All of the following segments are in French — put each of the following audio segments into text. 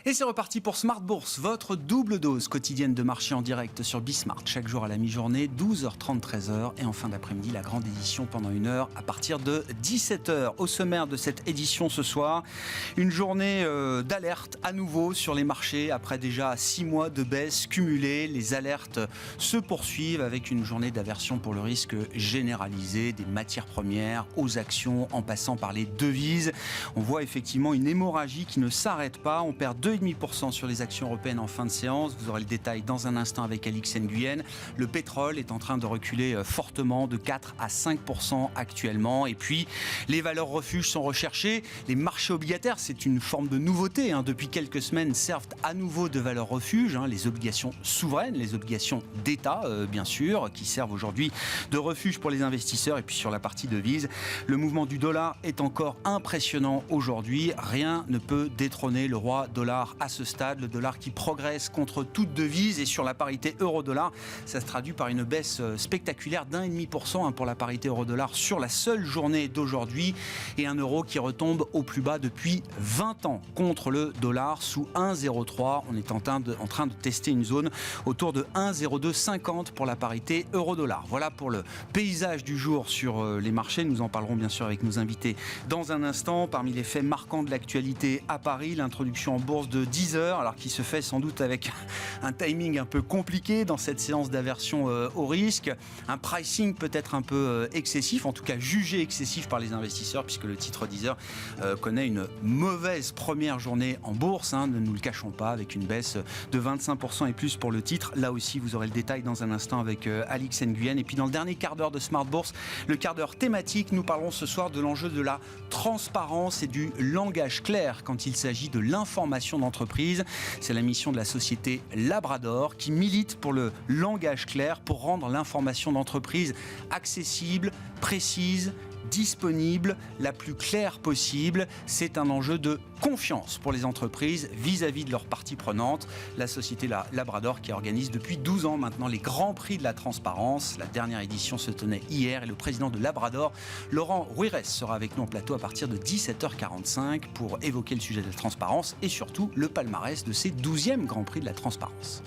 Et c'est reparti pour Smart Bourse, votre double dose quotidienne de marché en direct sur Bismart. Chaque jour à la mi-journée, 12h30, 13h. Et en fin d'après-midi, la grande édition pendant 1 heure à partir de 17h. Au sommaire de cette édition ce soir, une journée d'alerte à nouveau sur les marchés. Après déjà 6 mois de baisse cumulée, les alertes se poursuivent avec une journée d'aversion pour le risque généralisé des matières premières aux actions en passant par les devises. On voit effectivement une hémorragie qui ne s'arrête pas. On perd 2,5% sur les actions européennes en fin de séance. Vous aurez le détail dans un instant avec Alix Nguyen. Le pétrole est en train de reculer fortement de 4 à 5% actuellement. Et puis, les valeurs refuges sont recherchées. Les marchés obligataires, c'est une forme de nouveauté. Depuis quelques semaines, servent à nouveau de valeurs refuges. Les obligations souveraines, les obligations d'État, bien sûr, qui servent aujourd'hui de refuge pour les investisseurs. Et puis, sur la partie devise, le mouvement du dollar est encore impressionnant aujourd'hui. Rien ne peut détrôner le roi dollar à ce stade, le dollar qui progresse contre toute devise. Et sur la parité euro-dollar, ça se traduit par une baisse spectaculaire d'1,5% pour la parité euro-dollar sur la seule journée d'aujourd'hui, et un euro qui retombe au plus bas depuis 20 ans contre le dollar sous 1,03. On est en train de tester une zone autour de 1,0250 pour la parité euro-dollar. Voilà pour le paysage du jour sur les marchés. Nous en parlerons bien sûr avec nos invités dans un instant. Parmi les faits marquants de l'actualité à Paris, l'introduction en bourse de Deezer, alors qui se fait sans doute avec un timing un peu compliqué dans cette séance d'aversion au risque, un pricing peut-être un peu excessif, en tout cas jugé excessif par les investisseurs, puisque le titre Deezer connaît une mauvaise première journée en bourse, ne nous le cachons pas, avec une baisse de 25% et plus pour le titre. Là aussi, vous aurez le détail dans un instant avec Alix Nguyen. Et puis dans le dernier quart d'heure de Smart Bourse, le quart d'heure thématique, nous parlerons ce soir de l'enjeu de la transparence et du langage clair quand il s'agit de l'information d'entreprise. C'est la mission de la société Labrador qui milite pour le langage clair, pour rendre l'information d'entreprise accessible, précise, disponible, la plus claire possible. C'est un enjeu de confiance pour les entreprises vis-à-vis de leurs parties prenantes. La société Labrador qui organise depuis 12 ans maintenant les grands prix de la transparence. La dernière édition se tenait hier et le président de Labrador, Laurent Rouirès, sera avec nous en plateau à partir de 17h45 pour évoquer le sujet de la transparence et surtout le palmarès de ces 12e grands prix de la transparence.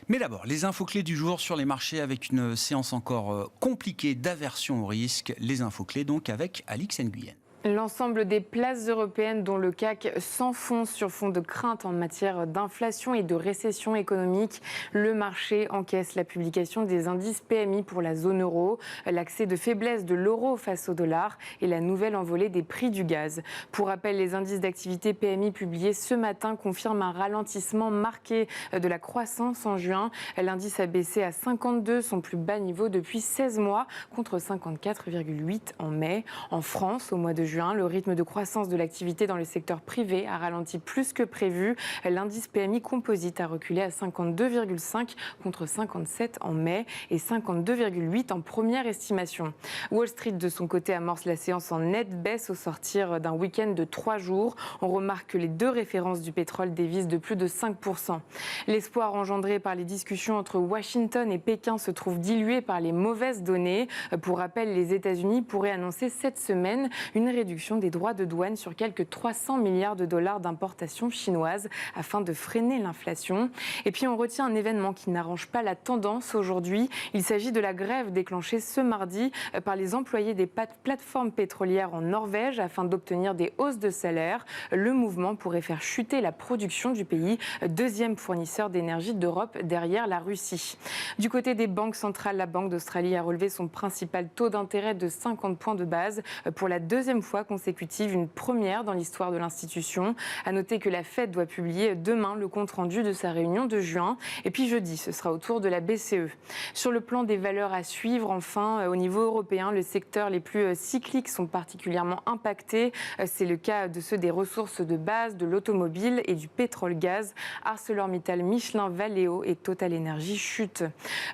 Mais d'abord, les infos clés du jour sur les marchés avec une séance encore compliquée d'aversion au risque. Les infos clés donc avec Alix Nguyen. L'ensemble des places européennes, dont le CAC, s'enfonce sur fond de crainte en matière d'inflation et de récession économique. Le marché encaisse la publication des indices PMI pour la zone euro, l'accès de faiblesse de l'euro face au dollar et la nouvelle envolée des prix du gaz. Pour rappel, les indices d'activité PMI publiés ce matin confirment un ralentissement marqué de la croissance en juin. L'indice a baissé à 52, son plus bas niveau depuis 16 mois, contre 54,8 en mai. En France, au mois de juin, le rythme de croissance de l'activité dans le secteur privé a ralenti plus que prévu. L'indice PMI composite a reculé à 52,5 contre 57 en mai et 52,8 en première estimation. Wall Street, de son côté, amorce la séance en nette baisse au sortir d'un week-end de 3 jours. On remarque que les deux références du pétrole dévissent de plus de 5%. L'espoir engendré par les discussions entre Washington et Pékin se trouve dilué par les mauvaises données. Pour rappel, les États-Unis pourraient annoncer cette semaine une réduction des droits de douane sur quelques 300 milliards de dollars d'importations chinoises afin de freiner l'inflation. Et puis on retient un événement qui n'arrange pas la tendance aujourd'hui. Il s'agit de la grève déclenchée ce mardi par les employés des plateformes pétrolières en Norvège afin d'obtenir des hausses de salaire. Le mouvement pourrait faire chuter la production du pays, deuxième fournisseur d'énergie d'Europe derrière la Russie. Du côté des banques centrales, la Banque d'Australie a relevé son principal taux d'intérêt de 50 points de base pour la deuxième fois consécutive, une première dans l'histoire de l'institution. À noter que la Fed doit publier demain le compte-rendu de sa réunion de juin. Et puis jeudi, ce sera au tour de la BCE. Sur le plan des valeurs à suivre, enfin, au niveau européen, les secteurs les plus cycliques sont particulièrement impactés. C'est le cas de ceux des ressources de base, de l'automobile et du pétrole-gaz. ArcelorMittal, Michelin, Valeo et Total Energy chutent.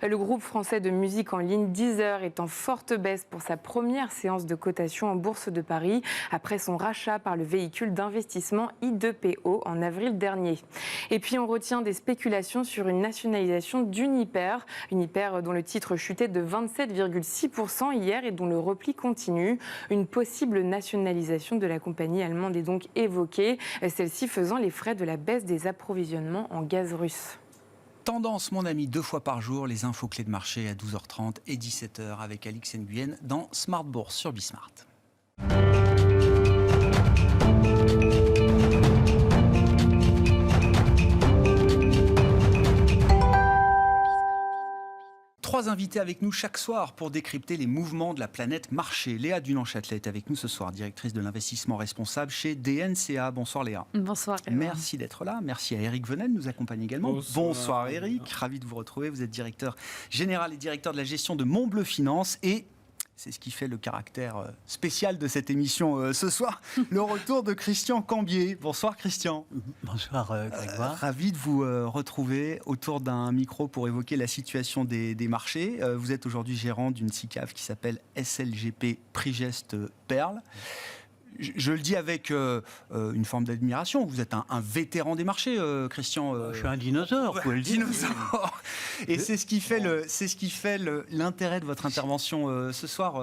Le groupe français de musique en ligne Deezer est en forte baisse pour sa première séance de cotation en bourse de Paris. Paris après son rachat par le véhicule d'investissement I2PO en avril dernier. Et puis on retient des spéculations sur une nationalisation d'Uniper. Uniper dont le titre chutait de 27,6% hier et dont le repli continue. Une possible nationalisation de la compagnie allemande est donc évoquée, celle-ci faisant les frais de la baisse des approvisionnements en gaz russe. Tendance, mon ami, 2 fois par jour, les infos clés de marché à 12h30 et 17h avec Alix Nguyen dans Smart Bourse sur Bismart. Trois invités avec nous chaque soir pour décrypter les mouvements de la planète marché. Léa Dunant-Châtelet est avec nous ce soir, directrice de l'investissement responsable chez DNCA. Bonsoir Léa. Bonsoir. Merci d'être là. Merci à Eric Venel de nous accompagner également. Bonsoir Eric, ravi de vous retrouver. Vous êtes directeur général et directeur de la gestion de Montbleu Finance et c'est ce qui fait le caractère spécial de cette émission ce soir, le retour de Christian Cambier. Bonsoir Christian. Bonsoir Grégoire. Ravi de vous retrouver autour d'un micro pour évoquer la situation des marchés. Vous êtes aujourd'hui gérant d'une SICAV qui s'appelle SLGP Prigest Perle. Je le dis avec une forme d'admiration. Vous êtes un vétéran des marchés, Christian. Je suis un dinosaure, vous pouvez le dire. Dinosaure. Et c'est ce qui fait l'intérêt de votre intervention ce soir,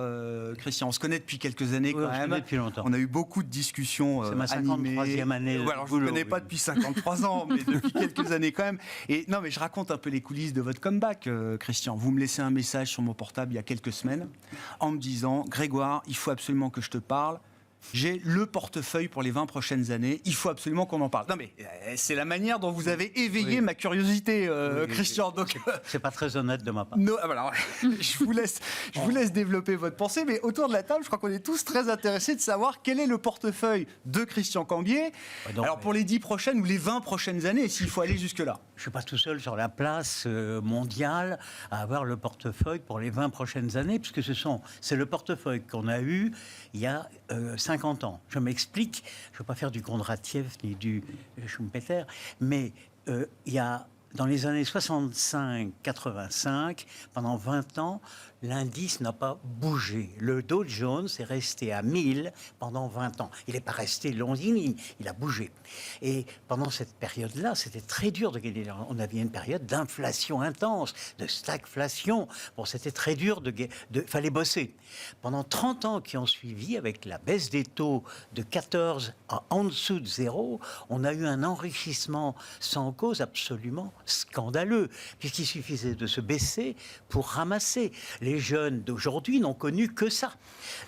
Christian. On se connaît depuis quelques années quand même. Depuis longtemps. On a eu beaucoup de discussions c'est ma 53e année. Alors, je ne vous connais pas depuis 53 ans, mais depuis quelques années quand même. Et non, mais je raconte un peu les coulisses de votre comeback, Christian. Vous me laissez un message sur mon portable il y a quelques semaines en me disant « Grégoire, il faut absolument que je te parle. J'ai le portefeuille pour les 20 prochaines années. Il faut absolument qu'on en parle. » Non mais c'est la manière dont vous avez éveillé ma curiosité, Christian. Donc c'est pas très honnête de ma part. Non, alors, je vous laisse développer votre pensée. Mais autour de la table, je crois qu'on est tous très intéressés de savoir quel est le portefeuille de Christian Cambier. Alors pour les 10 prochaines ou les 20 prochaines années, s'il faut aller jusque là. Je suis pas tout seul sur la place mondiale à avoir le portefeuille pour les 20 prochaines années, puisque c'est le portefeuille qu'on a eu il y a 50 ans. Je m'explique, je ne veux pas faire du Kondratiev ni du Schumpeter, mais il y a dans les années 65-85, pendant 20 ans, l'indice n'a pas bougé. Le Dow Jones est resté à 1000 pendant 20 ans. Il n'est pas resté longiligne, il a bougé. Et pendant cette période-là, c'était très dur de gagner. On avait une période d'inflation intense, de stagflation. Bon, c'était très dur, fallait bosser. Pendant 30 ans qui ont suivi, avec la baisse des taux de 14 à en dessous de 0, on a eu un enrichissement sans cause absolument scandaleux, puisqu'il suffisait de se baisser pour ramasser. Les jeunes d'aujourd'hui n'ont connu que ça.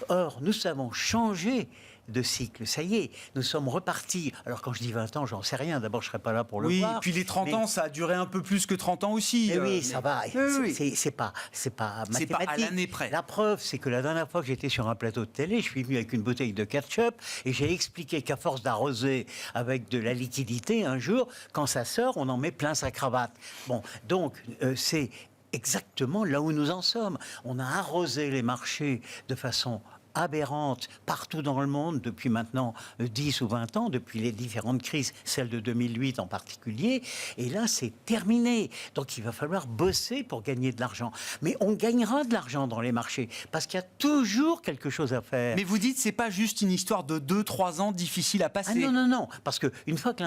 Or, nous avons changé de cycle. Ça y est, nous sommes repartis. Alors quand je dis 20 ans, j'en sais rien. D'abord, je ne serai pas là pour le voir. Oui, puis les 30 ans, ça a duré un peu plus que 30 ans aussi. Oui, ça va. Oui. C'est pas mathématique. C'est pas à l'année près. La preuve, c'est que la dernière fois que j'étais sur un plateau de télé, je suis venu avec une bouteille de ketchup et j'ai expliqué qu'à force d'arroser avec de la liquidité, un jour, quand ça sort, on en met plein sa cravate. Bon, donc, c'est exactement là où nous en sommes. On a arrosé les marchés de façon aberrante partout dans le monde depuis maintenant 10 ou 20 ans, depuis les différentes crises, celle de 2008 en particulier. Et là, c'est terminé. Donc, il va falloir bosser pour gagner de l'argent. Mais on gagnera de l'argent dans les marchés parce qu'il y a toujours quelque chose à faire. Mais vous dites, c'est pas juste une histoire de 2-3 ans difficile à passer. Ah non. Parce qu'une fois que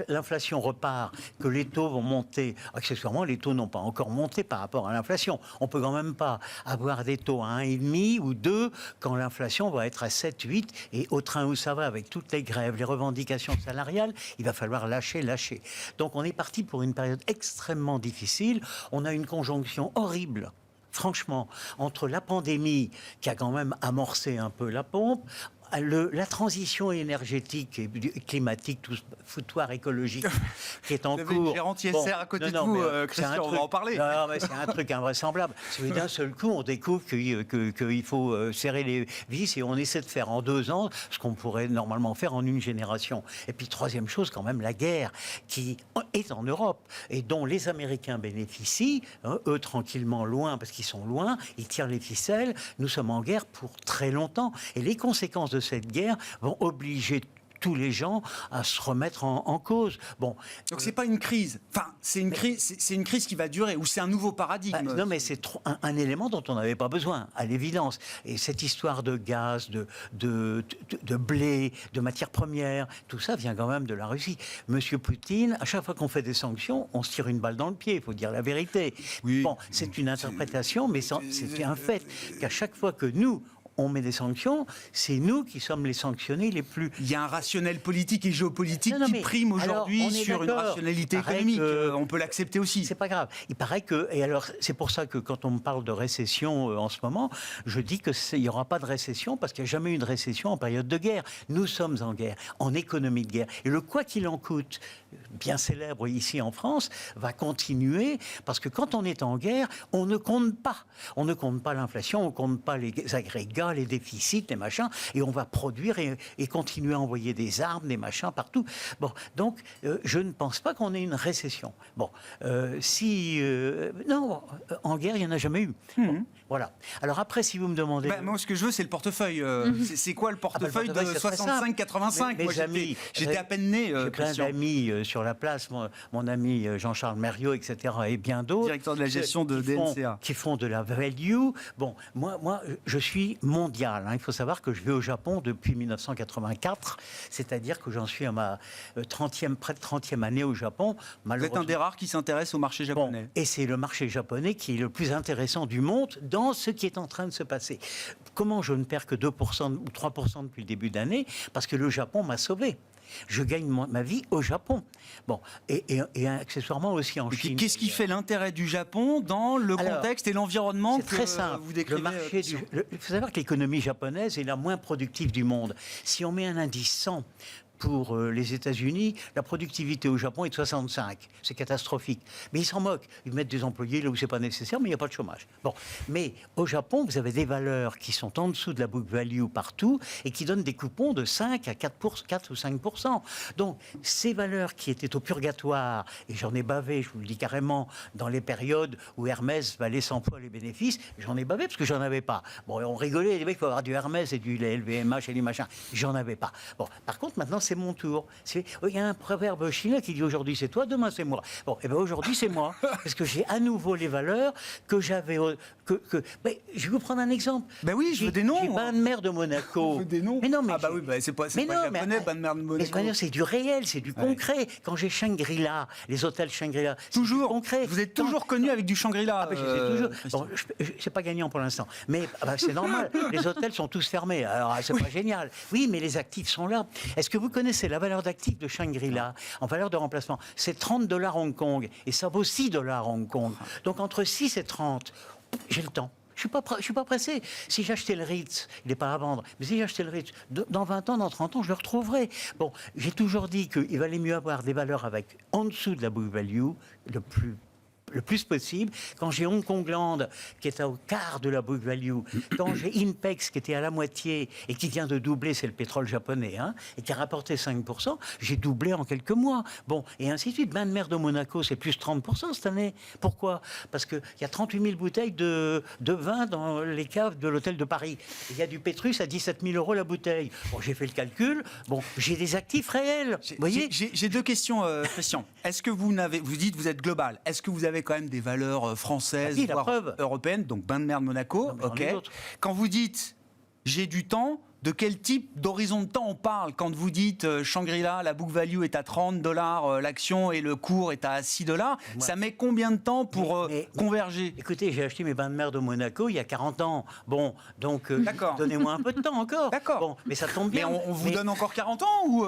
l'inflation repart, que les taux vont monter, accessoirement, les taux n'ont pas encore monté par rapport à l'inflation. On peut quand même pas avoir des taux à 1,5 ou 2 quand l'inflation va être à 7, 8 et au train où ça va avec toutes les grèves, les revendications salariales, il va falloir lâcher. Donc on est parti pour une période extrêmement difficile. On a une conjonction horrible, franchement, entre la pandémie qui a quand même amorcé un peu la pompe, la transition énergétique et climatique, tout ce foutoir écologique qui est en cours. Vous avez une gérante ISR à côté de vous, Christian, on va en parler. Non, mais c'est un truc invraisemblable. D'un seul coup, on découvre qu'il faut serrer les vis et on essaie de faire en 2 ans ce qu'on pourrait normalement faire en une génération. Et puis, troisième chose, quand même, la guerre qui est en Europe et dont les Américains bénéficient, eux tranquillement loin, parce qu'ils sont loin, ils tirent les ficelles. Nous sommes en guerre pour très longtemps. Et les conséquences de cette guerre vont obliger tous les gens à se remettre en cause. Bon, donc c'est pas une crise. Enfin, c'est une crise qui va durer, ou c'est un nouveau paradigme. Non, mais c'est un élément dont on n'avait pas besoin, à l'évidence. Et cette histoire de gaz, de blé, de matières premières, tout ça vient quand même de la Russie. Monsieur Poutine, à chaque fois qu'on fait des sanctions, on se tire une balle dans le pied, il faut dire la vérité. Oui. Bon, c'est une interprétation, mais c'est un fait qu'à chaque fois que nous, on met des sanctions, c'est nous qui sommes les sanctionnés les plus... Il y a un rationnel politique et géopolitique Non, qui mais prime aujourd'hui alors, on est sur une d'accord. rationalité Il paraît économique. que- On peut l'accepter aussi. C'est pas grave. Il paraît que... Et alors, c'est pour ça que quand on me parle de récession en ce moment, je dis qu'il n'y aura pas de récession parce qu'il n'y a jamais eu de récession en période de guerre. Nous sommes en guerre, en économie de guerre. Et le quoi qu'il en coûte, bien célèbre ici en France, va continuer parce que quand on est en guerre, on ne compte pas. On ne compte pas l'inflation, on ne compte pas les agrégats, les déficits, les machins, et on va produire et continuer à envoyer des armes, des machins partout. Bon, donc je ne pense pas qu'on ait une récession. Bon, non, en guerre, il n'y en a jamais eu. Bon, voilà. Alors après, si vous me demandez... Moi, ce que je veux, c'est le portefeuille. C'est quoi le portefeuille de portefeuille, c'est très simple. 65-85? Mes Moi, amis, j'étais à peine né, j'ai plein Christian. d'amis sur la place, mon ami Jean-Charles Merriot, etc., et bien d'autres. Directeur de la gestion de DNCA. Qui font de la value. Bon, moi, je suis mondial. Il faut savoir que je vais au Japon depuis 1984, c'est-à-dire que j'en suis à ma près de 30e année au Japon. Vous êtes un des rares qui s'intéresse au marché japonais. Bon, et c'est le marché japonais qui est le plus intéressant du monde dans ce qui est en train de se passer. Comment je ne perds que 2% ou 3% depuis le début d'année? Parce que le Japon m'a sauvé. Je gagne ma vie au Japon. Bon, et accessoirement aussi en Chine. Qu'est-ce qui fait l'intérêt du Japon dans le contexte et l'environnement c'est très simple. vous décrivez? Il faut savoir que l'économie japonaise est la moins productive du monde. Si on met un indice 100 pour les États-Unis, la productivité au Japon est de 65. C'est catastrophique. Mais ils s'en moquent. Ils mettent des employés là où c'est pas nécessaire, mais il n'y a pas de chômage. Bon. Mais au Japon, vous avez des valeurs qui sont en dessous de la book value partout et qui donnent des coupons de 5 à 4 ou 5%. Donc, ces valeurs qui étaient au purgatoire, et j'en ai bavé, je vous le dis carrément, dans les périodes où Hermès valait 100 fois les bénéfices, j'en ai bavé parce que j'en avais pas. Bon, on rigolait, les mecs, il faut avoir du Hermès et du LVMH et du machin. J'en avais pas. Bon, par contre, maintenant, c'est mon tour. Il y a un proverbe chinois qui dit aujourd'hui c'est toi, demain c'est moi. Bon, et bien aujourd'hui c'est moi, parce que j'ai à nouveau les valeurs que j'avais. Mais je vais vous prendre un exemple. Ben oui, je veux des noms. J'ai Banmer de Monaco. Je veux des noms. Mais non, mais c'est pas japonais, Banmer de Monaco. Mais c'est du réel, c'est du concret. Quand j'ai Shangri-La, les hôtels Shangri-La, toujours concret. Vous êtes toujours connu avec du Shangri-La. Bon, c'est pas gagnant pour l'instant, mais c'est normal. Les hôtels sont tous fermés. Alors c'est pas génial. Oui, mais les actifs sont là. Est-ce que vous connaissez la valeur d'actifs de Shangri-La en valeur de remplacement? C'est 30 $ Hong Kong et ça vaut 6 $ Hong Kong. Donc entre 6 et 30, j'ai le temps. Je ne suis pas pressé. Si j'achetais le Ritz, il n'est pas à vendre, mais si j'achetais le Ritz, dans 20 ans, dans 30 ans, je le retrouverai. Bon, j'ai toujours dit qu'il valait mieux avoir des valeurs avec en dessous de la book value, le plus possible. Quand j'ai Hong Kong Land, qui est au quart de la book value, quand j'ai Inpex, qui était à la moitié, et qui vient de doubler, c'est le pétrole japonais, et qui a rapporté 5%, j'ai doublé en quelques mois. Bon, et ainsi de suite. Banmer de Monaco, c'est plus 30% cette année. Pourquoi? Parce qu'il y a 38 000 bouteilles de vin dans les caves de l'hôtel de Paris. Il y a du Pétrus à 17 000 € la bouteille. Bon, j'ai fait le calcul. Bon, j'ai des actifs réels. Vous voyez? J'ai deux questions, Christian. Est-ce que vous dites vous êtes global, est-ce que vous avez quand même des valeurs françaises, voire européennes, donc Banmer de Monaco, ok. Quand vous dites j'ai du temps, de quel type d'horizon de temps on parle quand vous dites Shangri-La, la book value est à 30 $ l'action et le cours est à 6 $? Ça met combien de temps pour converger? Écoutez, j'ai acheté mes Banmer de Monaco il y a 40 ans. Bon, donc donnez-moi un peu de temps encore. D'accord. Bon, mais ça tombe bien. Mais on vous donne encore 40 ans ou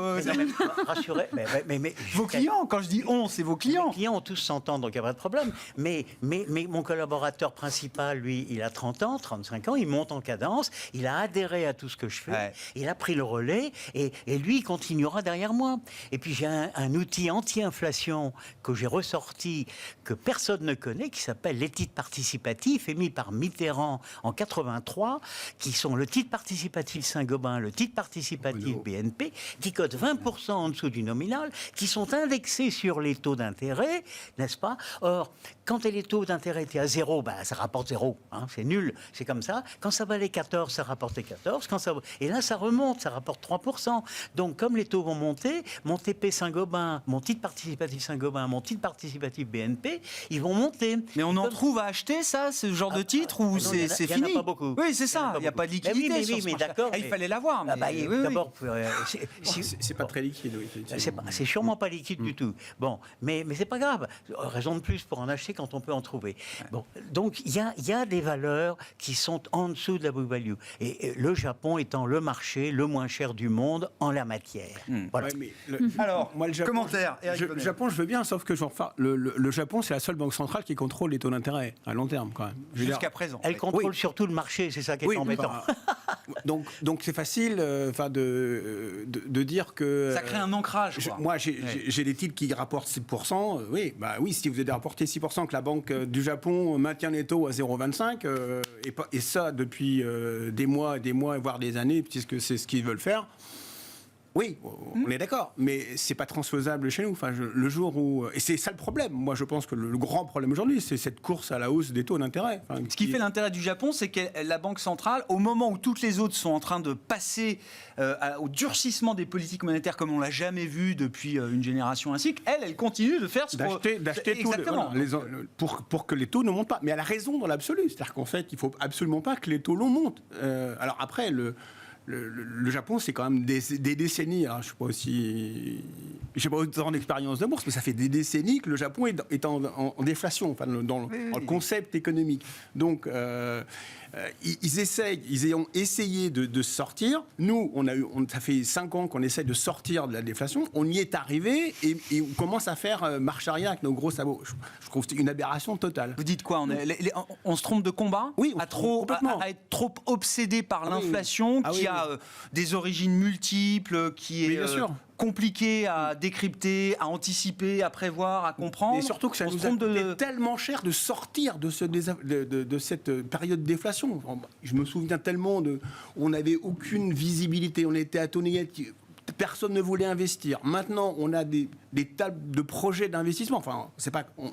rassurez. Mais vos clients, quand je dis on, c'est vos clients. Les clients ont tous 100 ans, donc il n'y a pas de problème. Mais mon collaborateur principal, lui, il a 30 ans, 35 ans, il monte en cadence, il a adhéré à tout ce que je fais. Ouais. Il a pris le relais et lui, il continuera derrière moi. Et puis j'ai un outil anti-inflation que j'ai ressorti, que personne ne connaît, qui s'appelle les titres participatifs, émis par Mitterrand en 83, qui sont le titre participatif Saint-Gobain, le titre participatif BNP, qui cotent 20% en dessous du nominal, qui sont indexés sur les taux d'intérêt, n'est-ce pas? Or, quand les taux d'intérêt étaient à 0, ça rapporte 0, c'est nul, c'est comme ça. Quand ça valait 14, ça rapportait 14. Et là, ça remonte, ça rapporte 3%. Donc, comme les taux vont monter, mon TP Saint-Gobain, mon titre participatif Saint-Gobain, mon titre participatif BNP, ils vont monter. Mais on en trouve à acheter, ça, ce genre de titre, ou c'est fini? Il n'y en a pas beaucoup. Oui, c'est ça, il n'y a pas de liquidité sur ce marché. D'accord. Il fallait l'avoir. D'abord, c'est pas très liquide, oui. c'est sûrement pas liquide du tout. Bon, mais c'est pas grave. Raison de plus pour en acheter quand on peut en trouver. Bon, donc il y a des valeurs qui sont en dessous de la book value. Et le Japon étant le marché le moins cher du monde en la matière. Voilà. Ouais, mais Alors, moi, le Japon, commentaire, Eric Le Bonnel. Japon, je veux bien, sauf que le Japon, c'est la seule banque centrale qui contrôle les taux d'intérêt à long terme, quand même. Je veux dire, Jusqu'à présent. Elle contrôle Oui. surtout le marché, c'est ça qui est oui, embêtant. donc c'est facile, de dire que. Ça crée un ancrage. Quoi. Moi, j'ai des titres qui rapportent 6%. Oui, si vous avez rapporté 6%, que la Banque du Japon maintient les taux à 0,25, et ça depuis des mois, voire des années, puisque c'est ce qu'ils veulent faire. Oui, on est d'accord, mais c'est pas transposable chez nous. Enfin, le jour où, et c'est ça le problème. Moi, je pense que le grand problème aujourd'hui, c'est cette course à la hausse des taux d'intérêt. Enfin, Ce qui fait l'intérêt du Japon, c'est que la Banque centrale, au moment où toutes les autres sont en train de passer au durcissement des politiques monétaires comme on l'a jamais vu depuis une génération ainsi, elle continue de faire ce d'acheter tout pour que les taux ne montent pas. Mais elle a raison dans l'absolu. C'est-à-dire qu'en fait, il faut absolument pas que les taux longs montent. Alors après, le Japon, c'est quand même des décennies. Alors, je n'ai pas autant d'expérience de bourse, mais ça fait des décennies que le Japon est en déflation, enfin, dans le concept économique. Donc, ils ont essayé de sortir. Nous, ça fait 5 ans qu'on essaie de sortir de la déflation. On y est arrivé et on commence à faire marche arrière avec nos gros sabots. Je trouve que c'est une aberration totale. Vous dites quoi? On se trompe de combat? Oui, complètement. À être trop obsédé par l'inflation qui a des origines multiples, qui est compliqué à décrypter, à anticiper, à prévoir, à comprendre. Et surtout que ça nous a coûté tellement cher de sortir de cette période de déflation. Je me souviens tellement on n'avait aucune visibilité, on était à taux négatif. Personne ne voulait investir. Maintenant, on a des tas de projets d'investissement. Enfin,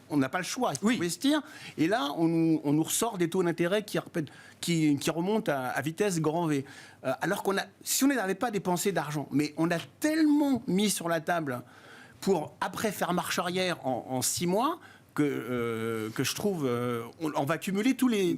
on n'a pas le choix. Il faut investir. Et là, on nous ressort des taux d'intérêt qui remontent à vitesse grand V. Alors si on n'avait pas dépensé d'argent, mais on a tellement mis sur la table pour après faire marche arrière en 6 mois. Que je trouve, on va cumuler tous les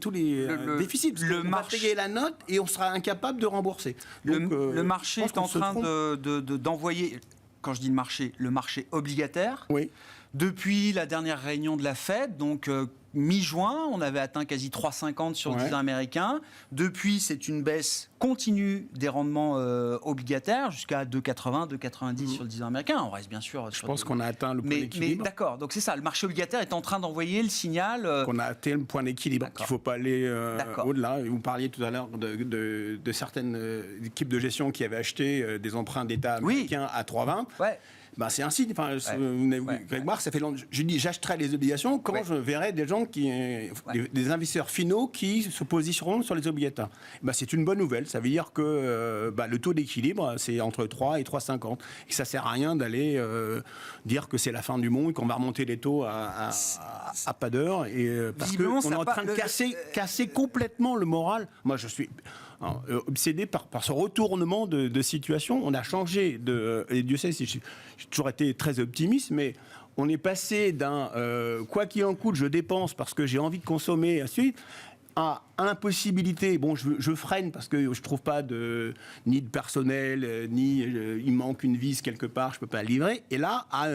déficits. On va payer la note et on sera incapable de rembourser. Donc, le marché est en train d'envoyer, quand je dis le marché obligataire. Oui. Depuis la dernière réunion de la Fed, donc mi-juin, on avait atteint quasi 3,50 sur le 10 ans américain. Depuis, c'est une baisse continue des rendements obligataires jusqu'à 2,80, 2,90 sur le 10 ans américain. On reste bien sûr. Je pense qu'on a atteint le point d'équilibre. Mais d'accord, donc c'est ça. Le marché obligataire est en train d'envoyer le signal. Qu'on a atteint le point d'équilibre. Il ne faut pas aller au-delà. Vous parliez tout à l'heure de certaines équipes de gestion qui avaient acheté des emprunts d'État américains à 3,20. Ouais. C'est un signe. Enfin, Greg Marr, ça fait longtemps. Je dis, j'achèterai les obligations quand je verrai des gens des investisseurs finaux qui se positionneront sur les obligataires. C'est une bonne nouvelle. Ça veut dire que le taux d'équilibre, c'est entre 3 et 3,50. Et ça sert à rien d'aller dire que c'est la fin du monde, qu'on va remonter les taux à pas d'heure. Parce qu'on est en train de casser complètement le moral. Moi, je suis obsédé par ce retournement de situation. On a changé et Dieu sait si j'ai toujours été très optimiste, mais on est passé d'un quoi qu'il en coûte, je dépense parce que j'ai envie de consommer, ensuite, à l'impossibilité. Bon, je freine parce que je trouve pas ni de personnel, ni il manque une vis quelque part, je peux pas la livrer. Et là, à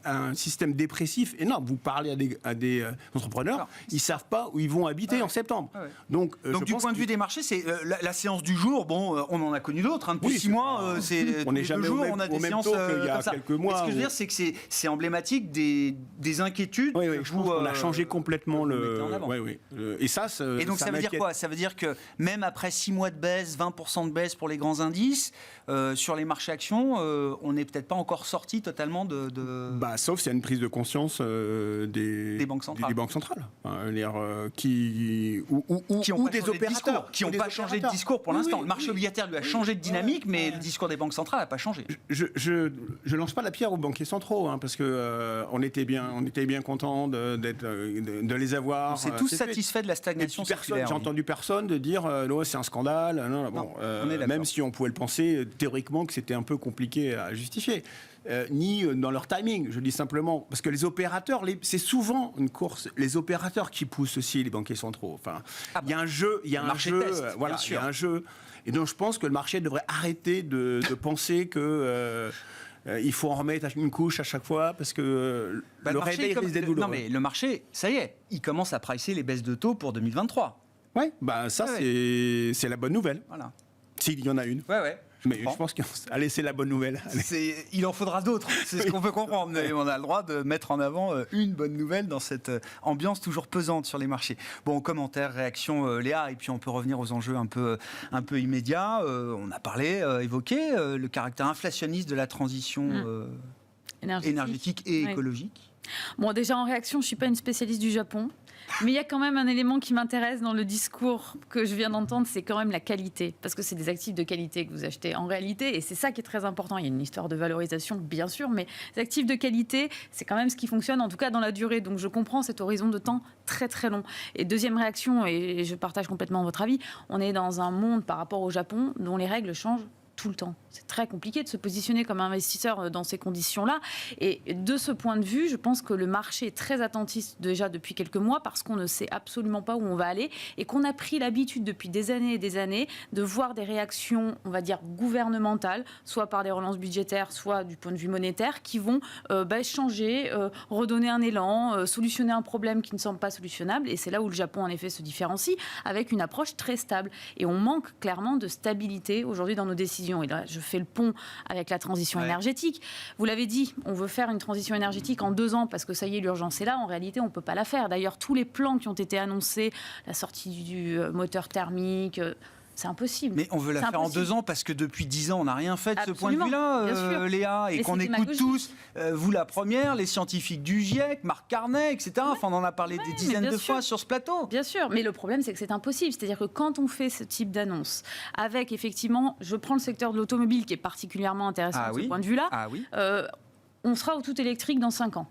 un système dépressif énorme. Vous parlez à des entrepreneurs, ils ne savent pas où ils vont habiter en septembre. Donc du point de vue des marchés, c'est la séance du jour. Bon, on en a connu d'autres. Depuis 6 mois, c'est on n'est jamais on a des séances il y a comme ça. quelques mois. Ce que je veux dire, c'est que c'est emblématique des inquiétudes. Oui, je pense qu'on a changé complètement et ça. Et donc ça veut dire quoi? Ça veut dire que même après 6 mois de baisse, 20% de baisse pour les grands indices sur les marchés actions, on n'est peut-être pas encore sorti totalement de Sauf s'il y a une prise de conscience des banques centrales. Des banques centrales. Ou Qui n'ont des opérateurs. Qui n'ont pas changé de discours pour l'instant. Le marché obligataire lui a changé de dynamique, mais le discours des banques centrales n'a pas changé. Je lance pas la pierre aux banquiers centraux, parce que on était bien contents de les avoir. On s'est tous satisfaits de la stagnation circulaire. J'ai entendu personne de dire non, c'est un scandale. Même si on pouvait le penser théoriquement que c'était un peu compliqué à justifier. Ni dans leur timing, je dis simplement, parce que les opérateurs, c'est souvent une course, les opérateurs qui poussent aussi les banquiers centraux. Il y a un jeu, il y a un jeu, et donc je pense que le marché devrait arrêter de penser que il faut en remettre une couche à chaque fois, parce que le réveil risque d'être douloureux. Non mais le marché, ça y est, il commence à pricer les baisses de taux pour 2023. Oui, c'est la bonne nouvelle. Voilà. S'il y en a une. Ouais. Mais je pense allez, c'est la bonne nouvelle. Il en faudra d'autres, c'est ce qu'on peut comprendre. Mais on a le droit de mettre en avant une bonne nouvelle dans cette ambiance toujours pesante sur les marchés. Bon, commentaires, réactions, Léa, et puis on peut revenir aux enjeux un peu immédiats. On a évoqué le caractère inflationniste de la transition énergétique et écologique. Bon, déjà en réaction, je ne suis pas une spécialiste du Japon, mais il y a quand même un élément qui m'intéresse dans le discours que je viens d'entendre, c'est quand même la qualité, parce que c'est des actifs de qualité que vous achetez en réalité, et c'est ça qui est très important. Il y a une histoire de valorisation, bien sûr, mais les actifs de qualité, c'est quand même ce qui fonctionne, en tout cas dans la durée. Donc je comprends cet horizon de temps très très long. Et deuxième réaction, et je partage complètement votre avis, on est dans un monde par rapport au Japon dont les règles changent tout le temps. C'est très compliqué de se positionner comme investisseur dans ces conditions-là. Et de ce point de vue, je pense que le marché est très attentif déjà depuis quelques mois parce qu'on ne sait absolument pas où on va aller et qu'on a pris l'habitude depuis des années et des années de voir des réactions, on va dire, gouvernementales, soit par des relances budgétaires, soit du point de vue monétaire, qui vont changer, redonner un élan, solutionner un problème qui ne semble pas solutionnable. Et c'est là où le Japon, en effet, se différencie avec une approche très stable. Et on manque clairement de stabilité aujourd'hui dans nos décisions. Et là, je fais le pont avec la transition énergétique. Vous l'avez dit, on veut faire une transition énergétique en 2 ans parce que ça y est, l'urgence est là. En réalité, on ne peut pas la faire. D'ailleurs, tous les plans qui ont été annoncés, la sortie du moteur thermique, c'est impossible. Mais on veut la faire en 2 ans parce que depuis 10 ans, on n'a rien fait de ce point de vue-là, Léa, et qu'on écoute tous, vous la première, les scientifiques du GIEC, Marc Carnet, etc. Enfin, on en a parlé des dizaines de fois sur ce plateau. Bien sûr, mais le problème, c'est que c'est impossible. C'est-à-dire que quand on fait ce type d'annonce, avec effectivement, je prends le secteur de l'automobile qui est particulièrement intéressant de ce point de vue-là, on sera au tout électrique dans 5 ans.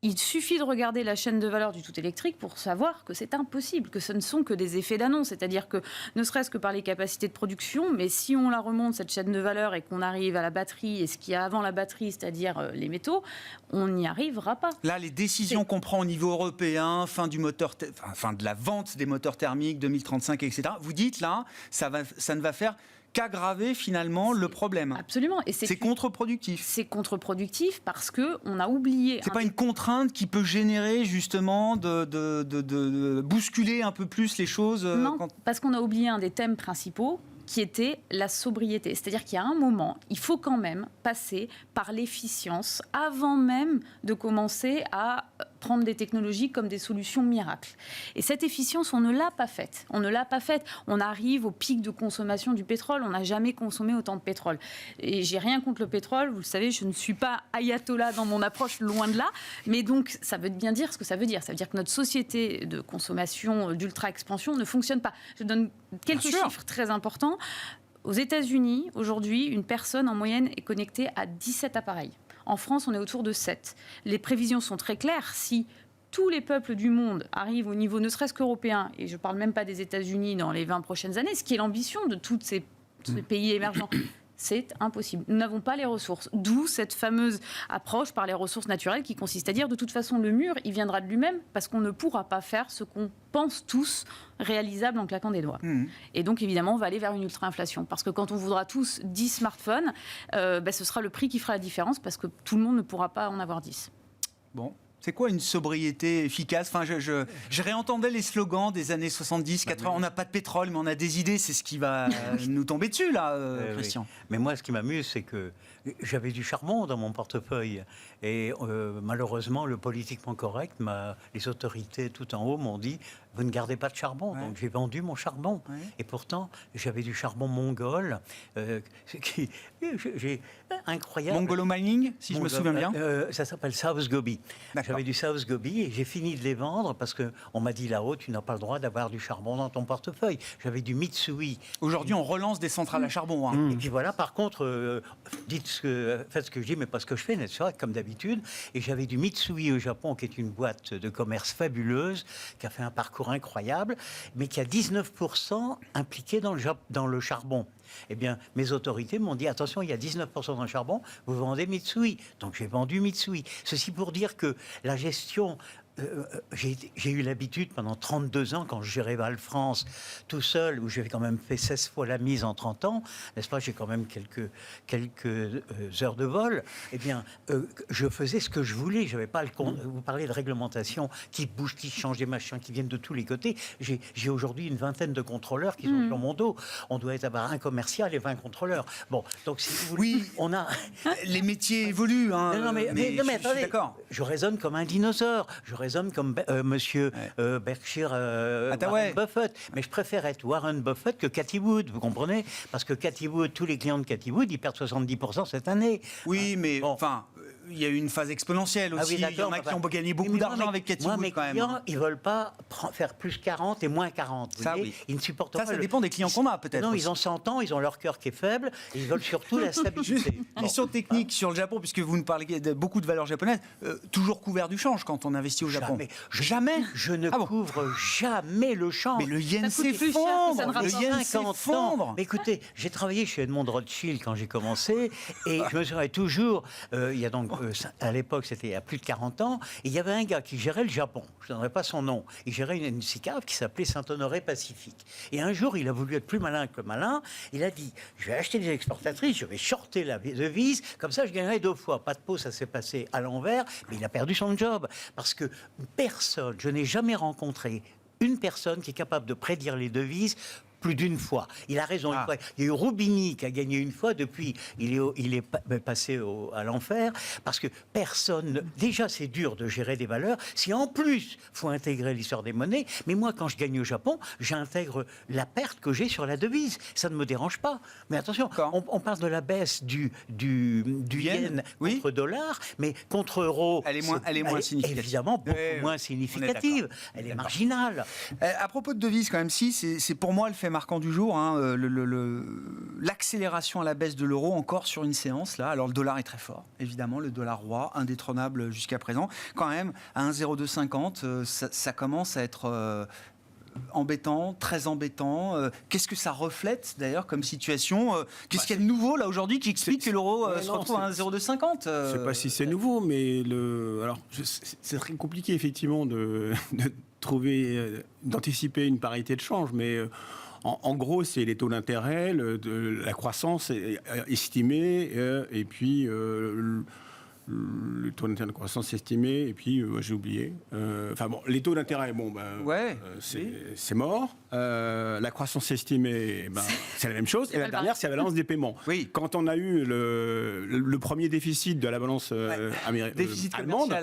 Il suffit de regarder la chaîne de valeur du tout électrique pour savoir que c'est impossible, que ce ne sont que des effets d'annonce. C'est-à-dire que, ne serait-ce que par les capacités de production, mais si on la remonte, cette chaîne de valeur, et qu'on arrive à la batterie, et ce qu'il y a avant la batterie, c'est-à-dire les métaux, on n'y arrivera pas. Là, les décisions qu'on prend au niveau européen, fin de la vente des moteurs thermiques, 2035, etc., vous dites là, ça ne va faire qu'aggraver finalement le problème. Absolument. Et c'est contre-productif. C'est contre-productif parce qu'on a oublié... C'est pas une contrainte qui peut générer justement de bousculer un peu plus les choses Non, parce qu'on a oublié un des thèmes principaux qui était la sobriété. C'est-à-dire qu'il y a un moment, il faut quand même passer par l'efficience avant même de commencer à prendre des technologies comme des solutions miracles. Et cette efficience, on ne l'a pas faite. On ne l'a pas faite. On arrive au pic de consommation du pétrole. On n'a jamais consommé autant de pétrole. Et j'ai rien contre le pétrole. Vous le savez, je ne suis pas ayatollah dans mon approche, loin de là. Mais donc, ça veut bien dire ce que ça veut dire. Ça veut dire que notre société de consommation d'ultra-expansion ne fonctionne pas. Je donne quelques chiffres très importants. Aux États-Unis, aujourd'hui, une personne en moyenne est connectée à 17 appareils. En France, on est autour de 7. Les prévisions sont très claires. Si tous les peuples du monde arrivent au niveau ne serait-ce qu'européen, et je ne parle même pas des États-Unis dans les 20 prochaines années, ce qui est l'ambition de tous ces pays émergents, c'est impossible. Nous n'avons pas les ressources. D'où cette fameuse approche par les ressources naturelles qui consiste à dire de toute façon le mur, il viendra de lui-même parce qu'on ne pourra pas faire ce qu'on pense tous réalisable en claquant des doigts. Et donc évidemment on va aller vers une ultra-inflation parce que quand on voudra tous 10 smartphones, ce sera le prix qui fera la différence parce que tout le monde ne pourra pas en avoir 10. Bon. C'est quoi une sobriété efficace? Enfin, je réentendais les slogans des années 70, 80. On n'a pas de pétrole, mais on a des idées. C'est ce qui va nous tomber dessus, là, Christian. Oui. Mais moi, ce qui m'amuse, c'est que j'avais du charbon dans mon portefeuille. Et malheureusement, le politiquement correct, les autorités tout en haut m'ont dit « Vous ne gardez pas de charbon ». Donc j'ai vendu mon charbon. Ouais. Et pourtant, j'avais du charbon mongol. Incroyable. Mongolo mining, si je me souviens bien. Ça s'appelle South Gobi. J'avais du South Gobi et j'ai fini de les vendre parce qu'on m'a dit là-haut, tu n'as pas le droit d'avoir du charbon dans ton portefeuille. J'avais du Mitsui. Aujourd'hui, on relance des centrales à charbon. Hein. Et puis voilà, par contre, faites ce que je dis, mais pas ce que je fais, n'est-ce pas, comme d'habitude. Et j'avais du Mitsui au Japon, qui est une boîte de commerce fabuleuse, qui a fait un parcours incroyable, mais qui a 19% impliqué dans le charbon. Eh bien, mes autorités m'ont dit, attention, il y a 19% dans le charbon, vous vendez Mitsui. Donc j'ai vendu Mitsui. Ceci pour dire que la gestion... j'ai eu l'habitude pendant 32 ans, quand je gérais Val France tout seul, où j'ai quand même fait 16 fois la mise en 30 ans, n'est-ce pas, j'ai quand même quelques heures de vol, eh bien, je faisais ce que je voulais. Je n'avais pas vous parlez de réglementation qui bouge, qui change des machins, qui viennent de tous les côtés. J'ai aujourd'hui une vingtaine de contrôleurs qui sont sur mon dos. On doit avoir un commercial et 20 contrôleurs. Bon, donc si vous voulez, oui, on a... Les métiers évoluent. Hein, non, mais attendez, d'accord. Je raisonne comme un dinosaure. Je raisonne comme monsieur Berkshire Warren Buffett. Mais je préfère être Warren Buffett que Cathy Wood, vous comprenez? Parce que Cathy Wood, tous les clients de Cathy Wood, ils perdent 70% cette année. Oui, mais enfin... Il y a eu une phase exponentielle aussi. Il y en a qui ont gagné beaucoup d'argent avec Cathy Wood, quand même. Mes clients, ils ne veulent pas faire plus 40 et moins 40. Ça, oui. Ils ne supportent pas. Ça dépend des clients qu'on a, peut-être. Non, ils ont 100 ans, ils ont leur cœur qui est faible, et ils veulent surtout la stabilité. Question technique sur le Japon, puisque vous nous parlez de beaucoup de valeurs japonaises. Toujours couvert du change quand on investit au Japon? Jamais. Je ne couvre jamais le change. Mais le yen s'effondre. Le yen s'effondre. Mais écoutez, j'ai travaillé chez Edmond Rothschild quand j'ai commencé, et je me souviens toujours, il y a donc, à l'époque, c'était il y a plus de 40 ans, et il y avait un gars qui gérait le Japon, je ne donnerai pas son nom, il gérait une SICAV qui s'appelait Saint-Honoré Pacifique. Et un jour, il a voulu être plus malin que le malin, il a dit, je vais acheter des exportatrices, je vais shorter la devise, comme ça je gagnerai 2 fois. Pas de peau, ça s'est passé à l'envers, mais il a perdu son job. Parce que personne, je n'ai jamais rencontré une personne qui est capable de prédire les devises plus d'une fois. Il a raison. Une fois. Il y a eu Roubini qui a gagné une fois. Depuis, il est passé à l'enfer. Parce que personne... Déjà, c'est dur de gérer des valeurs. Si en plus, il faut intégrer l'histoire des monnaies. Mais moi, quand je gagne au Japon, j'intègre la perte que j'ai sur la devise. Ça ne me dérange pas. Mais attention, on parle de la baisse du yen contre dollar, mais contre euro... Elle est moins significative. Évidemment, beaucoup moins significative. Elle est marginale. À propos de devise, quand même, c'est pour moi le fait marquant du jour, hein, l'accélération à la baisse de l'euro encore sur une séance là. Alors le dollar est très fort, évidemment, le dollar roi, indétrônable jusqu'à présent. Quand même, à 1,0250, ça commence à être embêtant, très embêtant. Qu'est-ce que ça reflète d'ailleurs comme situation? Qu'est-ce qu'il y a de nouveau là aujourd'hui qui explique que l'euro se retrouve à 1,0250? Je ne sais pas si c'est nouveau, mais c'est très compliqué effectivement d'anticiper une parité de change, mais en gros, c'est les taux d'intérêt, la croissance estimée, et puis le taux d'intérêt de croissance estimé, et puis j'ai oublié. Enfin bon, les taux d'intérêt, c'est mort. La croissance estimée, c'est la même chose. Et la dernière, c'est la balance des paiements. Oui. Quand on a eu le premier déficit de la balance déficit allemande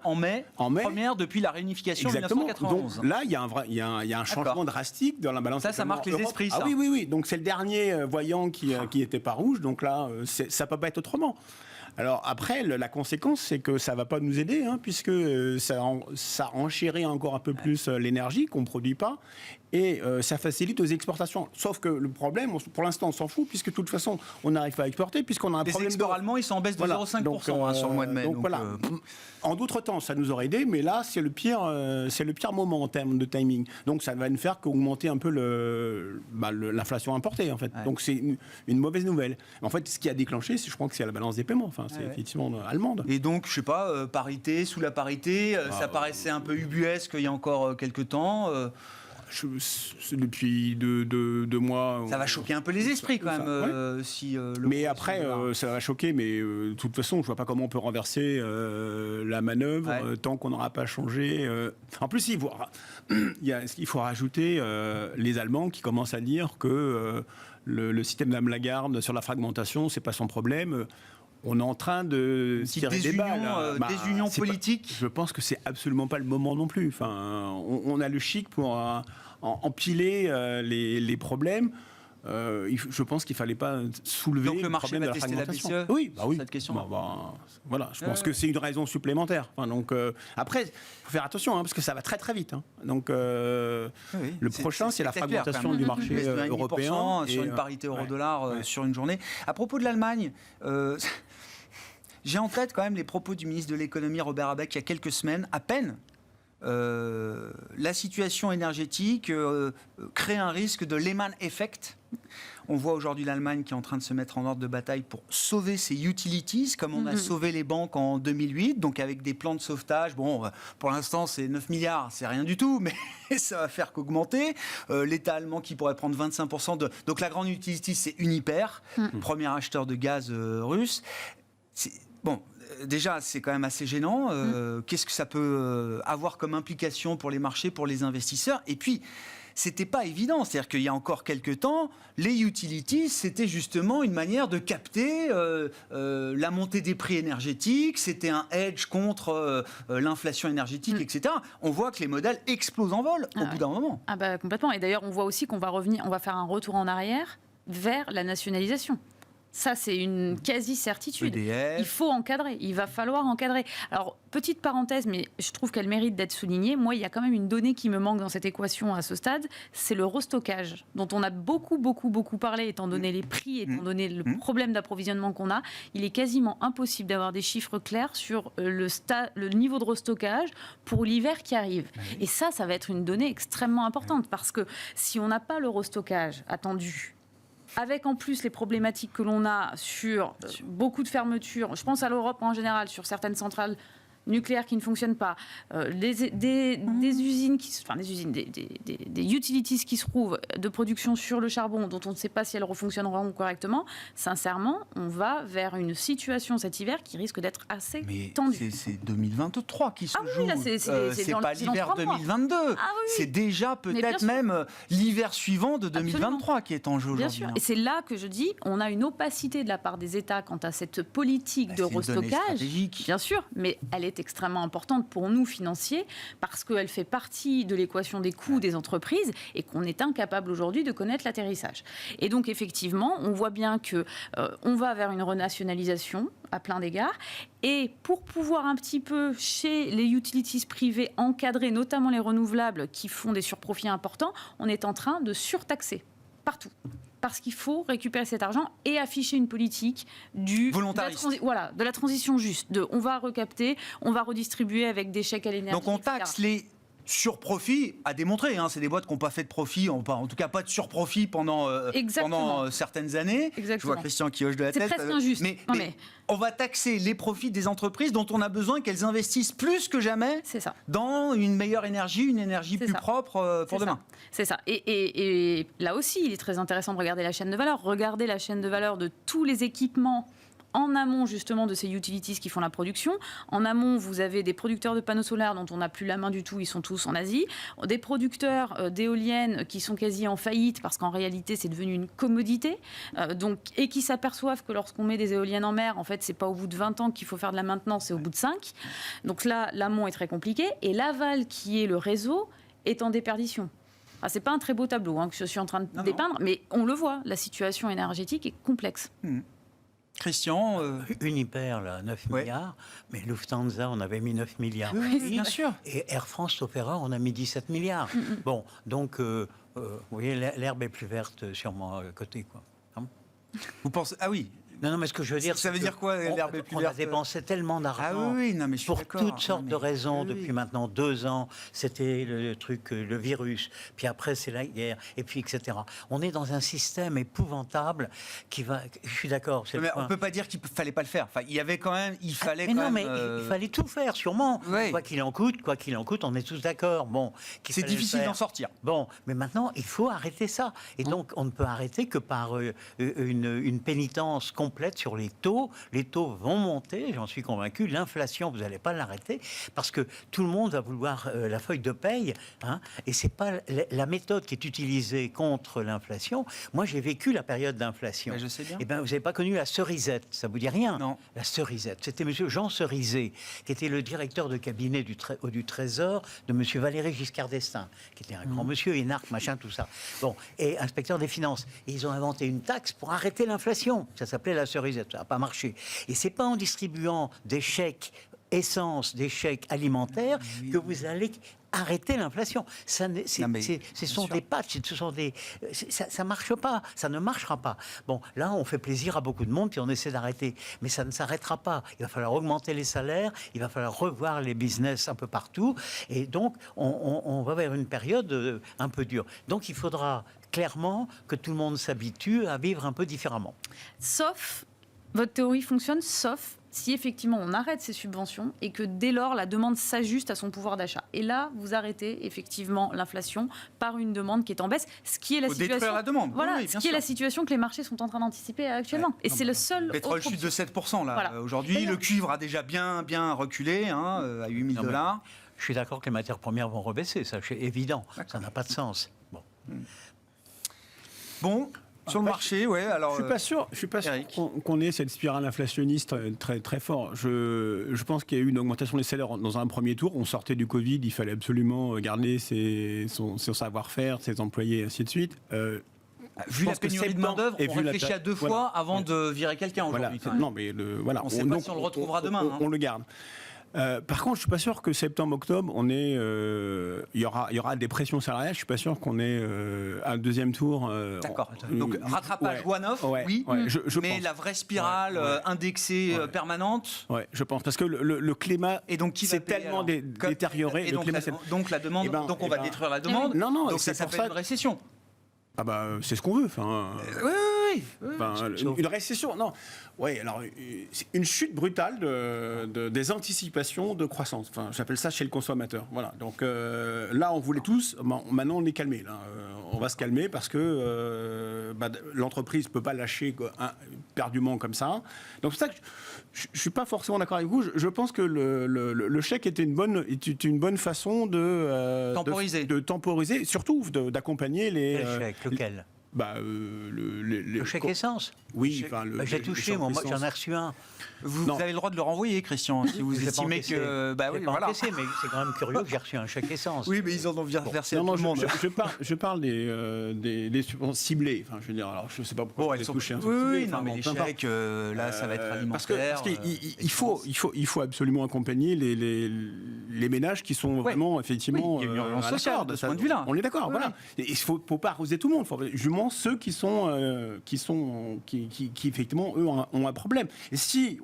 en mai, première depuis la réunification en 1991. Donc là, il y a un changement drastique dans la balance. Ça marque les esprits. Ça. Ah oui. Donc c'est le dernier voyant qui n'était pas rouge. Donc là, ça peut pas être autrement. Alors après, la conséquence, c'est que ça ne va pas nous aider, hein, puisque ça renchérit encore un peu plus l'énergie qu'on ne produit pas, et ça facilite aux exportations. Sauf que le problème, pour l'instant, on s'en fout, puisque de toute façon, on n'arrive pas à exporter, puisqu'on a un problème. Les exports allemands, ils sont en baisse de 0,5% sur le mois de mai. En d'autres temps, ça nous aurait aidé, mais là, c'est le pire moment en termes de timing. Donc ça va ne faire qu'augmenter un peu l'inflation importée, en fait. Ouais. Donc c'est une mauvaise nouvelle. En fait, ce qui a déclenché, je crois que c'est la balance des paiements. Enfin, c'est effectivement allemande. Et donc, je sais pas, parité, sous la parité, ça paraissait un peu ubuesque il y a encore quelques temps. Depuis 2 mois. Ça va choquer un peu les esprits quand même. Si, mais après, ça va choquer, mais de toute façon, je ne vois pas comment on peut renverser la manœuvre tant qu'on n'aura pas changé. En plus, il faut rajouter les Allemands qui commencent à dire que le système Mme Lagarde sur la fragmentation, ce n'est pas son problème. On est en train de tirer des balles. Désunion politique. Je pense que c'est absolument pas le moment non plus. Enfin, on a le chic pour empiler les problèmes. Je pense qu'il ne fallait pas soulever donc le marché problème va de la tester la fragmentation. BCE Oui, cette question. Voilà, je pense que c'est une raison supplémentaire. Enfin, donc, après, il faut faire attention parce que ça va très très vite. Donc, le prochain, c'est la fragmentation du marché européen. Sur une parité euro-dollar sur une journée. À propos de l'Allemagne, j'ai en tête quand même les propos du ministre de l'économie Robert Habeck il y a quelques semaines, à peine. La situation énergétique crée un risque de Lehman Effect. On voit aujourd'hui l'Allemagne qui est en train de se mettre en ordre de bataille pour sauver ses utilities, comme on a sauvé les banques en 2008, donc avec des plans de sauvetage. Bon, pour l'instant, c'est 9 milliards, c'est rien du tout, mais ça va faire qu'augmenter. L'État allemand qui pourrait prendre 25% de... Donc la grande utility, c'est Uniper, premier acheteur de gaz russe. Bon, déjà, c'est quand même assez gênant. Qu'est-ce que ça peut avoir comme implication pour les marchés, pour les investisseurs ? Et puis, c'était pas évident. C'est-à-dire qu'il y a encore quelques temps, les utilities, c'était justement une manière de capter la montée des prix énergétiques. C'était un hedge contre l'inflation énergétique, etc. On voit que les modèles explosent en vol au bout d'un moment. Ah bah complètement. Et d'ailleurs, on voit aussi qu'on va revenir, on va faire un retour en arrière vers la nationalisation. Ça, c'est une quasi-certitude. EDF. Il faut encadrer, il va falloir encadrer. Alors, petite parenthèse, mais je trouve qu'elle mérite d'être soulignée. Moi, il y a quand même une donnée qui me manque dans cette équation à ce stade, c'est le restockage, dont on a beaucoup parlé, étant donné les prix, étant donné le problème d'approvisionnement qu'on a. Il est quasiment impossible d'avoir des chiffres clairs sur le niveau de restockage pour l'hiver qui arrive. Et ça va être une donnée extrêmement importante, parce que si on n'a pas le restockage attendu, avec en plus les problématiques que l'on a sur beaucoup de fermetures, je pense à l'Europe en général, sur certaines centrales nucléaires qui ne fonctionnent pas, des usines des utilities qui se trouvent de production sur le charbon dont on ne sait pas si elles refonctionneront correctement. Sincèrement, on va vers une situation cet hiver qui risque d'être assez tendue. C'est 2023 qui se joue. Oui, là, c'est pas l'hiver 2022. C'est déjà peut-être même l'hiver suivant de 2023 qui est en jeu aujourd'hui. Bien sûr. Et c'est là que je dis, on a une opacité de la part des États quant à cette politique de restockage. Bien sûr, mais elle est extrêmement importante pour nous financiers parce qu'elle fait partie de l'équation des coûts des entreprises et qu'on est incapable aujourd'hui de connaître l'atterrissage. Et donc effectivement, on voit bien que on va vers une renationalisation à plein d'égards. Et pour pouvoir un petit peu, chez les utilities privées, encadrer notamment les renouvelables qui font des surprofits importants, on est en train de surtaxer partout. Parce qu'il faut récupérer cet argent et afficher une politique volontariste. De la transition juste. On va recapter, on va redistribuer avec des chèques à l'énergie. Donc on taxe les surprofits à démontrer. C'est des boîtes qui n'ont pas fait de profit, en tout cas pas de surprofit pendant certaines années. Exactement. Je vois Christian qui hoche de la tête. C'est presque injuste. Mais on va taxer les profits des entreprises dont on a besoin qu'elles investissent plus que jamais dans une meilleure énergie, une énergie plus propre pour demain. C'est ça. Et là aussi, il est très intéressant de regarder la chaîne de valeur. Regardez la chaîne de valeur de tous les équipements en amont justement de ces utilities qui font la production. En amont, vous avez des producteurs de panneaux solaires dont on n'a plus la main du tout, ils sont tous en Asie. Des producteurs d'éoliennes qui sont quasi en faillite parce qu'en réalité, c'est devenu une commodité. Et qui s'aperçoivent que lorsqu'on met des éoliennes en mer, en fait, c'est pas au bout de 20 ans qu'il faut faire de la maintenance, c'est au bout de 5. Donc là, l'amont est très compliqué. Et l'aval, qui est le réseau, est en déperdition. C'est pas un très beau tableau que je suis en train de dépeindre, mais on le voit, la situation énergétique est complexe. Christian Uniper, là, 9 milliards, mais Lufthansa, on avait mis 9 milliards. Oui, bien sûr. Et Air France, sauf erreur, on a mis 17 milliards. Bon, donc, vous voyez, l'herbe est plus verte sûrement à côté, quoi. Vous pensez... Ah oui, Non, mais ce que je veux dire, Ça veut dire quoi, l'herbe est plus on a verte dépensé tellement d'argent. Ah oui, non, mais je suis pour d'accord. toutes sortes de raisons. Oui, oui. Depuis maintenant 2 ans, c'était le truc, le virus. Puis après, c'est la guerre. Et puis, etc. On est dans un système épouvantable qui va... Je suis d'accord. c'est le Mais on point. ne peut pas dire qu'il ne fallait pas le faire. Enfin, il y avait quand même... Il fallait Mais quand non, même... mais il fallait tout faire, sûrement. Oui. Quoi qu'il en coûte, on est tous d'accord. Bon, qu'il C'est fallait le difficile faire. d'en sortir. Bon, mais maintenant, il faut arrêter ça. Et donc, on ne peut arrêter que par une pénitence complète sur les taux. Les taux vont monter, j'en suis convaincu. L'inflation, vous n'allez pas l'arrêter, parce que tout le monde va vouloir la feuille de paye. Hein, et c'est pas la méthode qui est utilisée contre l'inflation. Moi, j'ai vécu la période d'inflation. Mais je sais bien. Eh ben, vous n'avez pas connu la cerisette, ça vous dit rien? Non. La cerisette, c'était monsieur Jean Cerizet, qui était le directeur de cabinet du Trésor de monsieur Valéry Giscard d'Estaing, qui était un grand monsieur, énarque, machin, tout ça. Bon, et inspecteur des finances. Et ils ont inventé une taxe pour arrêter l'inflation. Ça s'appelait la cerisette, ça n'a pas marché. Et c'est pas en distribuant des chèques essence, des chèques alimentaires que vous allez arrêter l'inflation. Ce sont des patchs, ça marche pas, ça ne marchera pas. Bon, là, on fait plaisir à beaucoup de monde, puis on essaie d'arrêter. Mais ça ne s'arrêtera pas. Il va falloir augmenter les salaires, il va falloir revoir les business un peu partout, et donc, on va vers une période un peu dure. Donc, il faudra clairement que tout le monde s'habitue à vivre un peu différemment. Sauf, votre théorie fonctionne, sauf si effectivement on arrête ces subventions et que dès lors la demande s'ajuste à son pouvoir d'achat. Et là, vous arrêtez effectivement l'inflation par une demande qui est en baisse, ce qui est la situation. Détruire la demande. Voilà, Oui, ce bien qui est sûr. la situation que les marchés sont en train d'anticiper actuellement. Et c'est le seul. Le pétrole autre chute de 7% là. Voilà. Aujourd'hui, D'ailleurs- le cuivre a déjà bien reculé à 8 000 $. Je suis d'accord que les matières premières vont rebaisser, ça c'est évident. Ça n'a pas de sens. Bon. Bon, sur le marché, ouais. Alors, Je suis pas sûr Eric. qu'on ait cette spirale inflationniste très très fort. Je pense qu'il y a eu une augmentation des salaires dans un premier tour. On sortait du Covid, il fallait absolument garder son savoir-faire, ses employés, et ainsi de suite. vu la pense que pénurie de septembre main-d'œuvre, et on vu la réfléchit à 2 voilà. fois avant de virer quelqu'un Voilà. aujourd'hui. Non, mais voilà. On ne sait pas si on le retrouvera demain. On le garde. Par contre, je suis pas sûr que septembre-octobre, il y aura des pressions salariales. Je suis pas sûr qu'on ait un deuxième tour. D'accord. Donc rattrapage one-off, oui. Je mais pense. la vraie spirale indexée permanente. Ouais, je pense parce que le climat Et donc qui va s'est payer, tellement alors détérioré. Et le donc, climat donc la demande. Eh ben, donc on eh va ben, détruire la demande. Non, non, Donc et ça c'est pour s'appelle ça. une récession. Ah bah c'est ce qu'on veut. Enfin, Oui. enfin, une récession, non. Oui, alors c'est une chute brutale des anticipations de croissance. Enfin, j'appelle ça chez le consommateur. Voilà. Donc là, on voulait tous. Maintenant, on est calmé. Là, on va se calmer parce que l'entreprise peut pas lâcher perdument comme ça. Donc c'est ça que je suis pas forcément d'accord avec vous. Je pense que le chèque était une bonne façon de temporiser, surtout d'accompagner les. Quel chèque? Lequel? Le chèque essence. Oui, j'ai touché, moi j'en ai reçu un. Vous avez le droit de le renvoyer, Christian, si vous estimez que. Bah oui, pas encaissé, mais c'est quand même curieux que j'ai reçu un chèque essence. Oui, mais ils en ont versé à tout le monde. Je parle des subventions ciblées. Enfin, je veux dire, alors je ne sais pas pourquoi Bon, vous elles êtes sont touché. Oui, non, mais les chèques, là, ça va être alimentaire. Parce qu'il faut absolument accompagner les ménages qui sont vraiment, effectivement, oui, il y a une urgence à sociale l'accord, de ce point de vue-là. On est d'accord, Oui, voilà. Et il ne faut pas arroser tout le monde. Il faut justement ceux qui effectivement, eux, ont un problème. Et si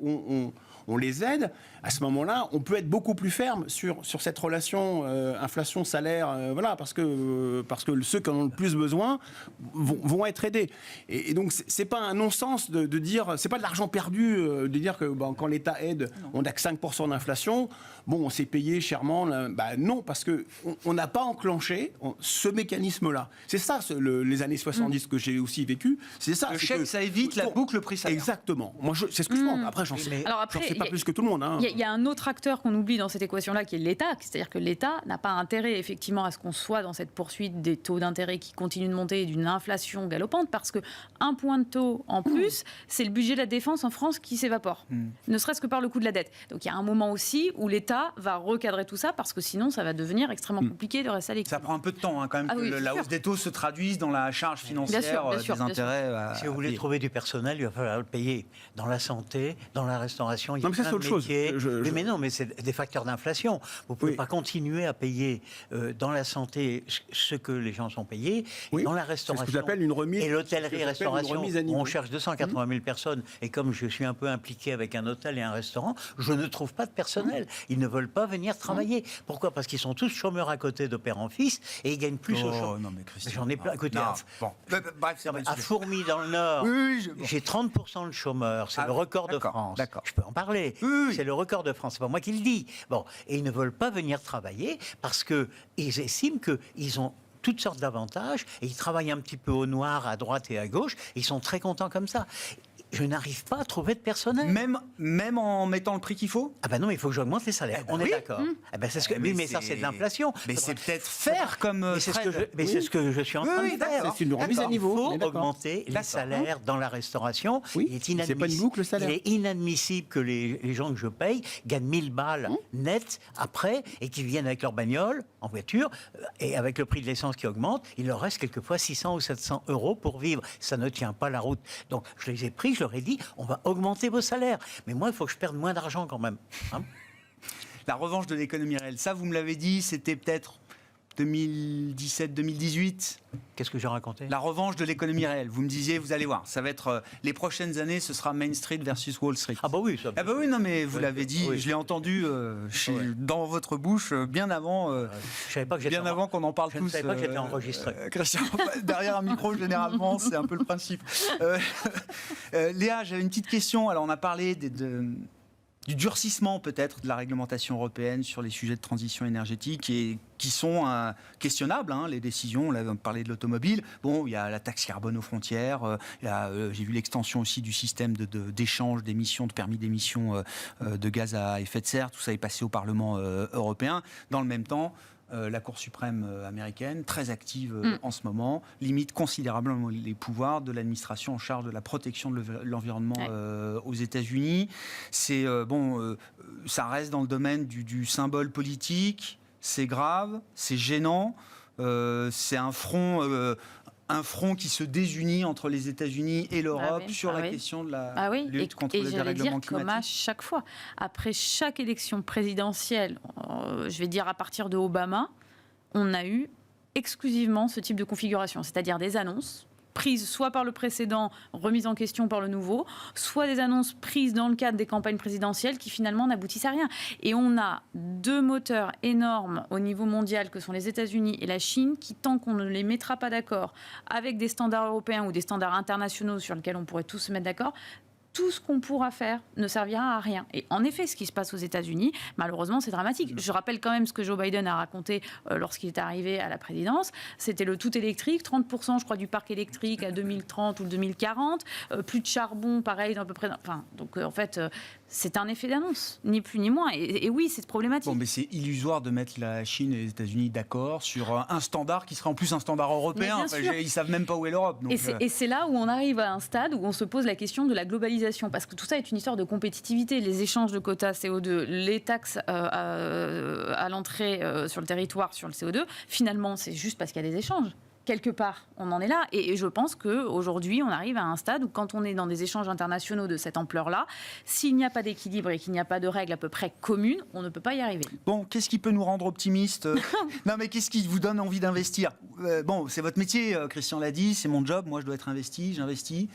on les aide, à ce moment-là, on peut être beaucoup plus ferme sur cette relation inflation-salaire, voilà, parce que ceux qui en ont le plus besoin vont être aidés. Et donc, c'est pas un non-sens de dire, c'est pas de l'argent perdu de dire que quand l'État aide, on n'a que 5% d'inflation. Bon, on s'est payé chèrement. Non, parce que on n'a pas enclenché ce mécanisme-là. C'est ça, les années 70 que j'ai aussi vécu. C'est ça. Le chèque, ça évite la boucle prix-salaire. Exactement. Moi, c'est ce que je pense. Après, j'en sais pas plus que tout le monde. Hein. Il y a un autre acteur qu'on oublie dans cette équation-là, qui est l'État. C'est-à-dire que l'État n'a pas intérêt, effectivement, à ce qu'on soit dans cette poursuite des taux d'intérêt qui continuent de monter et d'une inflation galopante, parce que un point de taux en plus, c'est le budget de la défense en France qui s'évapore, ne serait-ce que par le coût de la dette. Donc il y a un moment aussi où l'État va recadrer tout ça, parce que sinon, ça va devenir extrêmement compliqué de rester à l'équilibre. Ça prend un peu de temps, quand même, que la hausse des taux se traduise dans la charge financière des intérêts. Si vous voulez trouver du personnel, il va falloir le payer dans la santé, dans la restauration. Il Non, mais ça, c'est plein autre de chose. métiers. Je- Oui, mais non, mais c'est des facteurs d'inflation. Vous ne pouvez Oui. pas continuer à payer dans la santé ce que les gens sont payés, Oui, dans la c'est ce restauration que j'appelle une remise. et c'est ce que l'hôtellerie j'appelle une restauration, remise à où niveau. on cherche 280 000 personnes. Et comme je suis un peu impliqué avec un hôtel et un restaurant, je ne trouve pas de personnel. Ils ne veulent pas venir travailler. Pourquoi? Parce qu'ils sont tous chômeurs à côté de père en fils et ils gagnent plus au chômage. non, mais Christian. J'en ai plein. Écoutez, Non, à- bon. Bref, c'est pas le à sujet. Fourmies dans le Nord, Oui, j'ai 30% de chômeurs. C'est Ah, le record de d'accord, France. d'accord. Je peux en parler. Oui, oui. C'est le record de France. C'est pas moi qui le dis. Bon, et ils ne veulent pas venir travailler parce que ils estiment qu'ils ont toutes sortes d'avantages et ils travaillent un petit peu au noir à droite et à gauche. Et ils sont très contents comme ça. Je n'arrive pas à trouver de personnel. Même en mettant le prix qu'il faut. Ah ben non, il faut que j'augmente les salaires. Eh ben On oui. est d'accord. Eh ben c'est ce que. Oui, mais ça c'est de l'inflation. Mais c'est peut-être faire comme. Mais c'est ce que c'est ce que je suis en train Oui, de faire. d'accord. C'est une remise à niveau. Il on est faut d'accord. augmenter les D'accord. salaires dans la restauration. Oui, Il est c'est inadmissible. pas une boucle, le salaire. Il est inadmissible que les gens que je paye gagnent 1000 balles net après et qu'ils viennent avec leur bagnole en voiture et avec le prix de l'essence qui augmente, il leur reste quelquefois 600 ou 700 euros pour vivre. Ça ne tient pas la route. Donc je les ai pris, je leur ai dit, on va augmenter vos salaires. Mais moi, il faut que je perde moins d'argent quand même. Hein. La revanche de l'économie réelle. Ça, vous me l'avez dit, c'était peut-être 2017-2018. Qu'est-ce que j'ai raconté? La revanche de l'économie réelle. Vous me disiez, vous allez voir, ça va être les prochaines années, ce sera Main Street versus Wall Street. Ah bah oui, ça. Ah bah oui, non mais vous l'avez dit, oui. je l'ai entendu dans votre bouche bien avant, Je savais pas que j'étais bien avant qu'on en parle je tous. ne savais pas que j'étais enregistré. Christian, derrière un micro, généralement, c'est un peu le principe. Léa, j'avais une petite question. Alors, on a parlé du durcissement peut-être de la réglementation européenne sur les sujets de transition énergétique et qui sont questionnables, hein, les décisions. On a parlé de l'automobile. Bon, il y a la taxe carbone aux frontières. J'ai vu l'extension aussi du système d'échange d'émissions, de permis d'émissions de gaz à effet de serre. Tout ça est passé au Parlement européen. Dans le même temps, la Cour suprême américaine, très active en ce moment, limite considérablement les pouvoirs de l'administration en charge de la protection de l'environnement aux États-Unis. C'est ça reste dans le domaine du symbole politique. C'est grave, c'est gênant. C'est un front qui se désunit entre les États-Unis et l'Europe sur la question de la lutte contre le dérèglement dire, comme à climatique. chaque fois, après chaque élection présidentielle, je vais dire à partir de Obama, on a eu exclusivement ce type de configuration, c'est-à-dire des annonces prises soit par le précédent, remises en question par le nouveau, soit des annonces prises dans le cadre des campagnes présidentielles qui finalement n'aboutissent à rien. Et on a deux moteurs énormes au niveau mondial que sont les États-Unis et la Chine qui, tant qu'on ne les mettra pas d'accord avec des standards européens ou des standards internationaux sur lesquels on pourrait tous se mettre d'accord, tout ce qu'on pourra faire ne servira à rien. Et en effet, ce qui se passe aux États-Unis, malheureusement, c'est dramatique. Je rappelle quand même ce que Joe Biden a raconté lorsqu'il est arrivé à la présidence. C'était le tout électrique, 30% je crois du parc électrique à 2030 ou 2040, plus de charbon, pareil, d'à peu près. Enfin, donc en fait, c'est un effet d'annonce, ni plus ni moins. Et oui, c'est problématique. Bon, mais c'est illusoire de mettre la Chine et les États-Unis d'accord sur un standard qui serait en plus un standard européen. Mais bien sûr. Ils savent même pas où est l'Europe. Donc, Et c'est là où on arrive à un stade où on se pose la question de la globalisation, parce que tout ça est une histoire de compétitivité. Les échanges de quotas CO2, les taxes à l'entrée sur le territoire sur le CO2, finalement, c'est juste parce qu'il y a des échanges. Quelque part, on en est là. Et je pense qu'aujourd'hui, on arrive à un stade où quand on est dans des échanges internationaux de cette ampleur-là, s'il n'y a pas d'équilibre et qu'il n'y a pas de règles à peu près communes, on ne peut pas y arriver. Bon, qu'est-ce qui peut nous rendre optimistes? Non, mais qu'est-ce qui vous donne envie d'investir? Bon, c'est votre métier, Christian l'a dit, c'est mon job. Moi, je dois être investi, j'investis.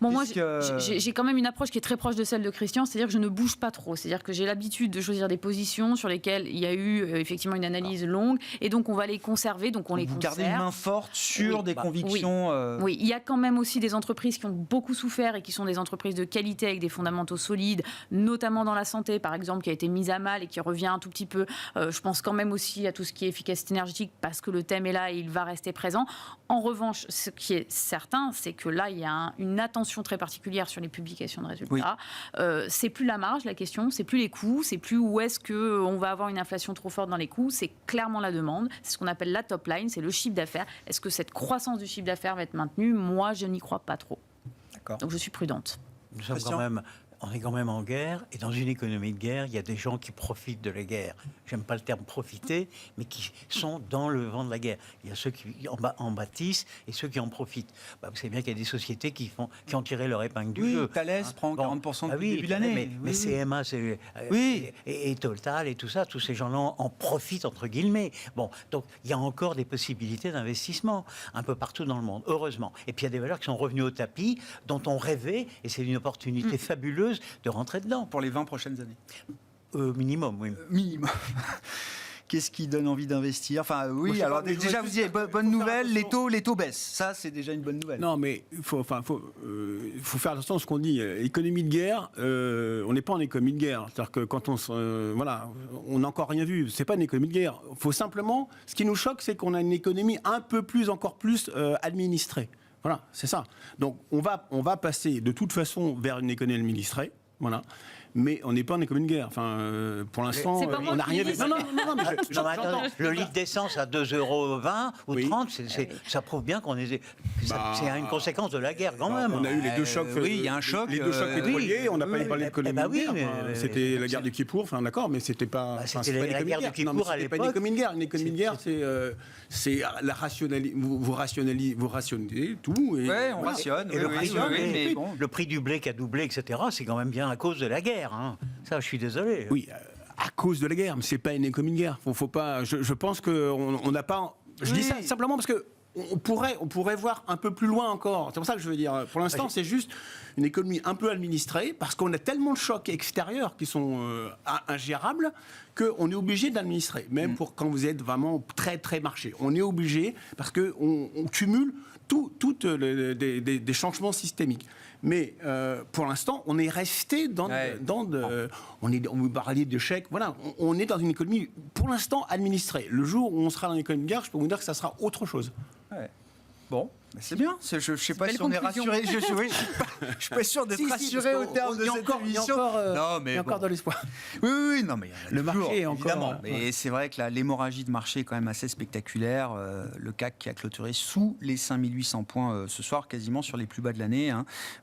Bon, moi, Qu'est-ce j'ai quand même une approche qui est très proche de celle de Christian, c'est-à-dire que je ne bouge pas trop. C'est-à-dire que j'ai l'habitude de choisir des positions sur lesquelles il y a eu effectivement une analyse longue, et donc on va les conserver, donc on les Vous conserve. gardez une main forte sur Oui, des convictions. Oui, il y a quand même aussi des entreprises qui ont beaucoup souffert et qui sont des entreprises de qualité avec des fondamentaux solides, notamment dans la santé, par exemple, qui a été mise à mal et qui revient un tout petit peu. Je pense quand même aussi à tout ce qui est efficacité énergétique parce que le thème est là et il va rester présent. En revanche, ce qui est certain, c'est que là, il y a une attention très particulière sur les publications de résultats. Oui. C'est plus la marge, la question, c'est plus les coûts, c'est plus où est-ce qu'on va avoir une inflation trop forte dans les coûts, c'est clairement la demande. C'est ce qu'on appelle la top line, c'est le chiffre d'affaires. Est-ce que cette croissance du chiffre d'affaires va être maintenue? Moi, je n'y crois pas trop. D'accord. Donc je suis prudente. Nous sommes Christian ? quand même on est quand même en guerre, et dans une économie de guerre, il y a des gens qui profitent de la guerre. J'aime pas le terme profiter, mais qui sont dans le vent de la guerre. Il y a ceux qui en bâtissent et ceux qui en profitent. Vous savez bien qu'il y a des sociétés qui ont tiré leur épingle du jeu. Thales prend 40% depuis le début de l'année. Mais CMA, et Total et tout ça, tous ces gens-là en profitent, entre guillemets. Bon, donc il y a encore des possibilités d'investissement un peu partout dans le monde, heureusement. Et puis il y a des valeurs qui sont revenues au tapis, dont on rêvait, et c'est une opportunité fabuleuse de rentrer dedans. Pour les 20 prochaines années. Minimum, oui. Minimum. Qu'est-ce qui donne envie d'investir? Enfin, oui, Moi, alors déjà, vous disiez, bonne nouvelle, les taux baissent. Ça, c'est déjà une bonne nouvelle. Non, mais il faut faire attention à ce qu'on dit. Économie de guerre, on n'est pas en économie de guerre. C'est-à-dire que quand on n'a encore rien vu. C'est pas une économie de guerre. Il faut simplement, ce qui nous choque, c'est qu'on a une économie encore plus administrée. Voilà, c'est ça. Donc, on va passer de toute façon vers une économie administrée. Voilà. Mais on n'est pas en économie de guerre. Enfin, pour l'instant, on n'a rien vu. Non, mais le litre d'essence à 2,20 € ou 30 €, ça prouve bien c'est une conséquence de la guerre, quand même. On a eu les deux chocs. Oui, il y a un choc. Les deux chocs pétroliers, on n'a pas parlé d'économie de guerre. C'était la guerre du Kippour, enfin d'accord, mais c'était pas. C'était la guerre du Kippour à l'époque. Pas une économie de guerre. Une économie de guerre, c'est la rationalité. Vous rationnez tout. Oui, on rationne. Et le prix du blé qui a doublé, etc., c'est quand même bien à cause de la guerre. Ça, je suis désolé. Oui, à cause de la guerre, mais c'est pas une économie de guerre. Faut pas. Je pense qu'on n'a pas. Je dis ça simplement parce que on pourrait voir un peu plus loin encore. C'est pour ça que je veux dire. Pour l'instant, c'est juste une économie un peu administrée parce qu'on a tellement de chocs extérieurs qui sont ingérables qu'on est obligé d'administrer. Même pour quand vous êtes vraiment très très marché, on est obligé parce que on cumule des changements systémiques. Mais pour l'instant, on est resté on parlait de chèques. Voilà, on est dans une économie, pour l'instant, administrée. Le jour où on sera dans une économie de guerre, je peux vous dire que ça sera autre chose. Ouais. Bon, c'est bien. Je ne sais pas si on est rassuré. Je ne suis pas sûr d'être rassuré au terme de cette émission. Il y a encore de l'espoir. Oui, non, mais il y en a le toujours, marché est encore. Évidemment. Mais c'est vrai que l'hémorragie de marché est quand même assez spectaculaire. Le CAC qui a clôturé sous les 5800 points ce soir, quasiment sur les plus bas de l'année,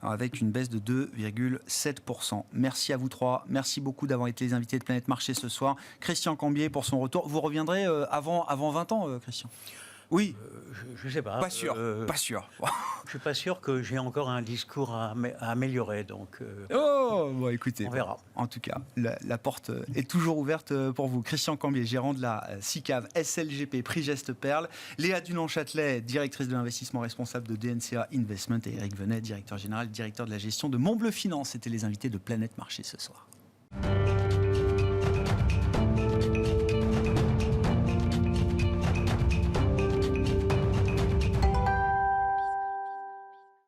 avec une baisse de 2,7%. Merci à vous trois. Merci beaucoup d'avoir été les invités de Planète Marché ce soir. Christian Cambier pour son retour. Vous reviendrez avant 20 ans, Christian? Oui. Je ne sais pas. Pas sûr. Pas sûr. Je ne suis pas sûr que j'ai encore un discours à améliorer. Donc, écoutez, on verra. En tout cas, la porte est toujours ouverte pour vous. Christian Cambier, gérant de la SICAV SLGP Prix Geste Perle. Léa Dunant-Châtelet, directrice de l'investissement responsable de DNCA Investment. Et Eric Venet, directeur général, directeur de la gestion de Montbleu Finance. C'était les invités de Planète Marché ce soir.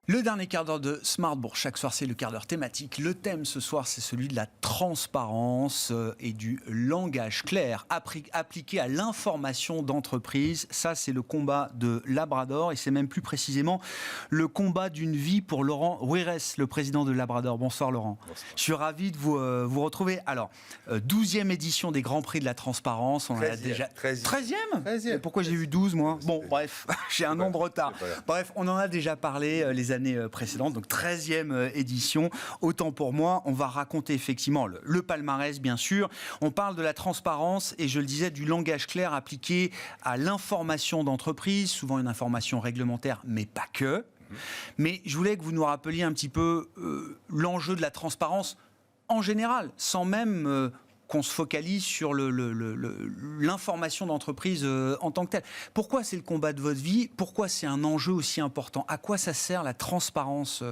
Le dernier quart d'heure de Smart Bourse, chaque soir c'est le quart d'heure thématique. Le thème ce soir c'est celui de la transparence et du langage clair appliqué à l'information d'entreprise. Ça c'est le combat de Labrador et c'est même plus précisément le combat d'une vie pour Laurent Rouirès, le président de Labrador. Bonsoir Laurent. Bonsoir. Je suis ravi de vous retrouver. Alors, 12e édition des Grands Prix de la Transparence. On 13e, a déjà 13e. Pourquoi j'ai eu 12 moi? Bon bref, j'ai un an de retard. Bref, on en a déjà parlé les années précédentes, donc 13e édition. Autant pour moi, on va raconter effectivement le palmarès, bien sûr. On parle de la transparence et je le disais, du langage clair appliqué à l'information d'entreprise, souvent une information réglementaire, mais pas que. Mais je voulais que vous nous rappeliez un petit peu l'enjeu de la transparence en général, sans même qu'on se focalise sur l'information d'entreprise en tant que telle. Pourquoi c'est le combat de votre vie? Pourquoi c'est un enjeu aussi important? À quoi ça sert la transparence,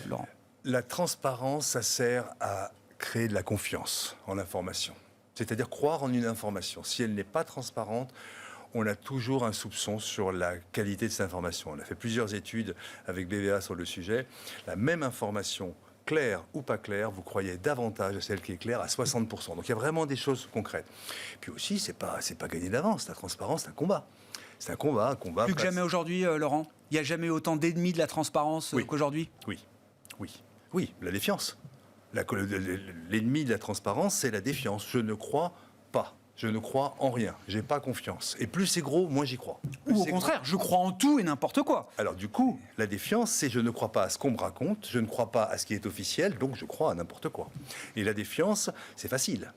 Laurent? La transparence, ça sert à créer de la confiance en l'information. C'est-à-dire croire en une information. Si elle n'est pas transparente, on a toujours un soupçon sur la qualité de cette information. On a fait plusieurs études avec BVA sur le sujet. La même information, claire ou pas claire, vous croyez davantage à celle qui est claire à 60%. Donc il y a vraiment des choses concrètes. Puis aussi, c'est pas gagné d'avance. La transparence, c'est un combat. C'est un combat. Plus que jamais aujourd'hui, Laurent. Il n'y a jamais autant d'ennemis de la transparence qu'aujourd'hui. Oui, la défiance. L'ennemi de la transparence, c'est la défiance. Je ne crois pas. Je ne crois en rien. J'ai pas confiance. Et plus c'est gros, moins j'y crois. Plus Ou au c'est contraire, je crois en tout et n'importe quoi. Alors du coup, la défiance, c'est je ne crois pas à ce qu'on me raconte, je ne crois pas à ce qui est officiel, donc je crois à n'importe quoi. Et la défiance, c'est facile,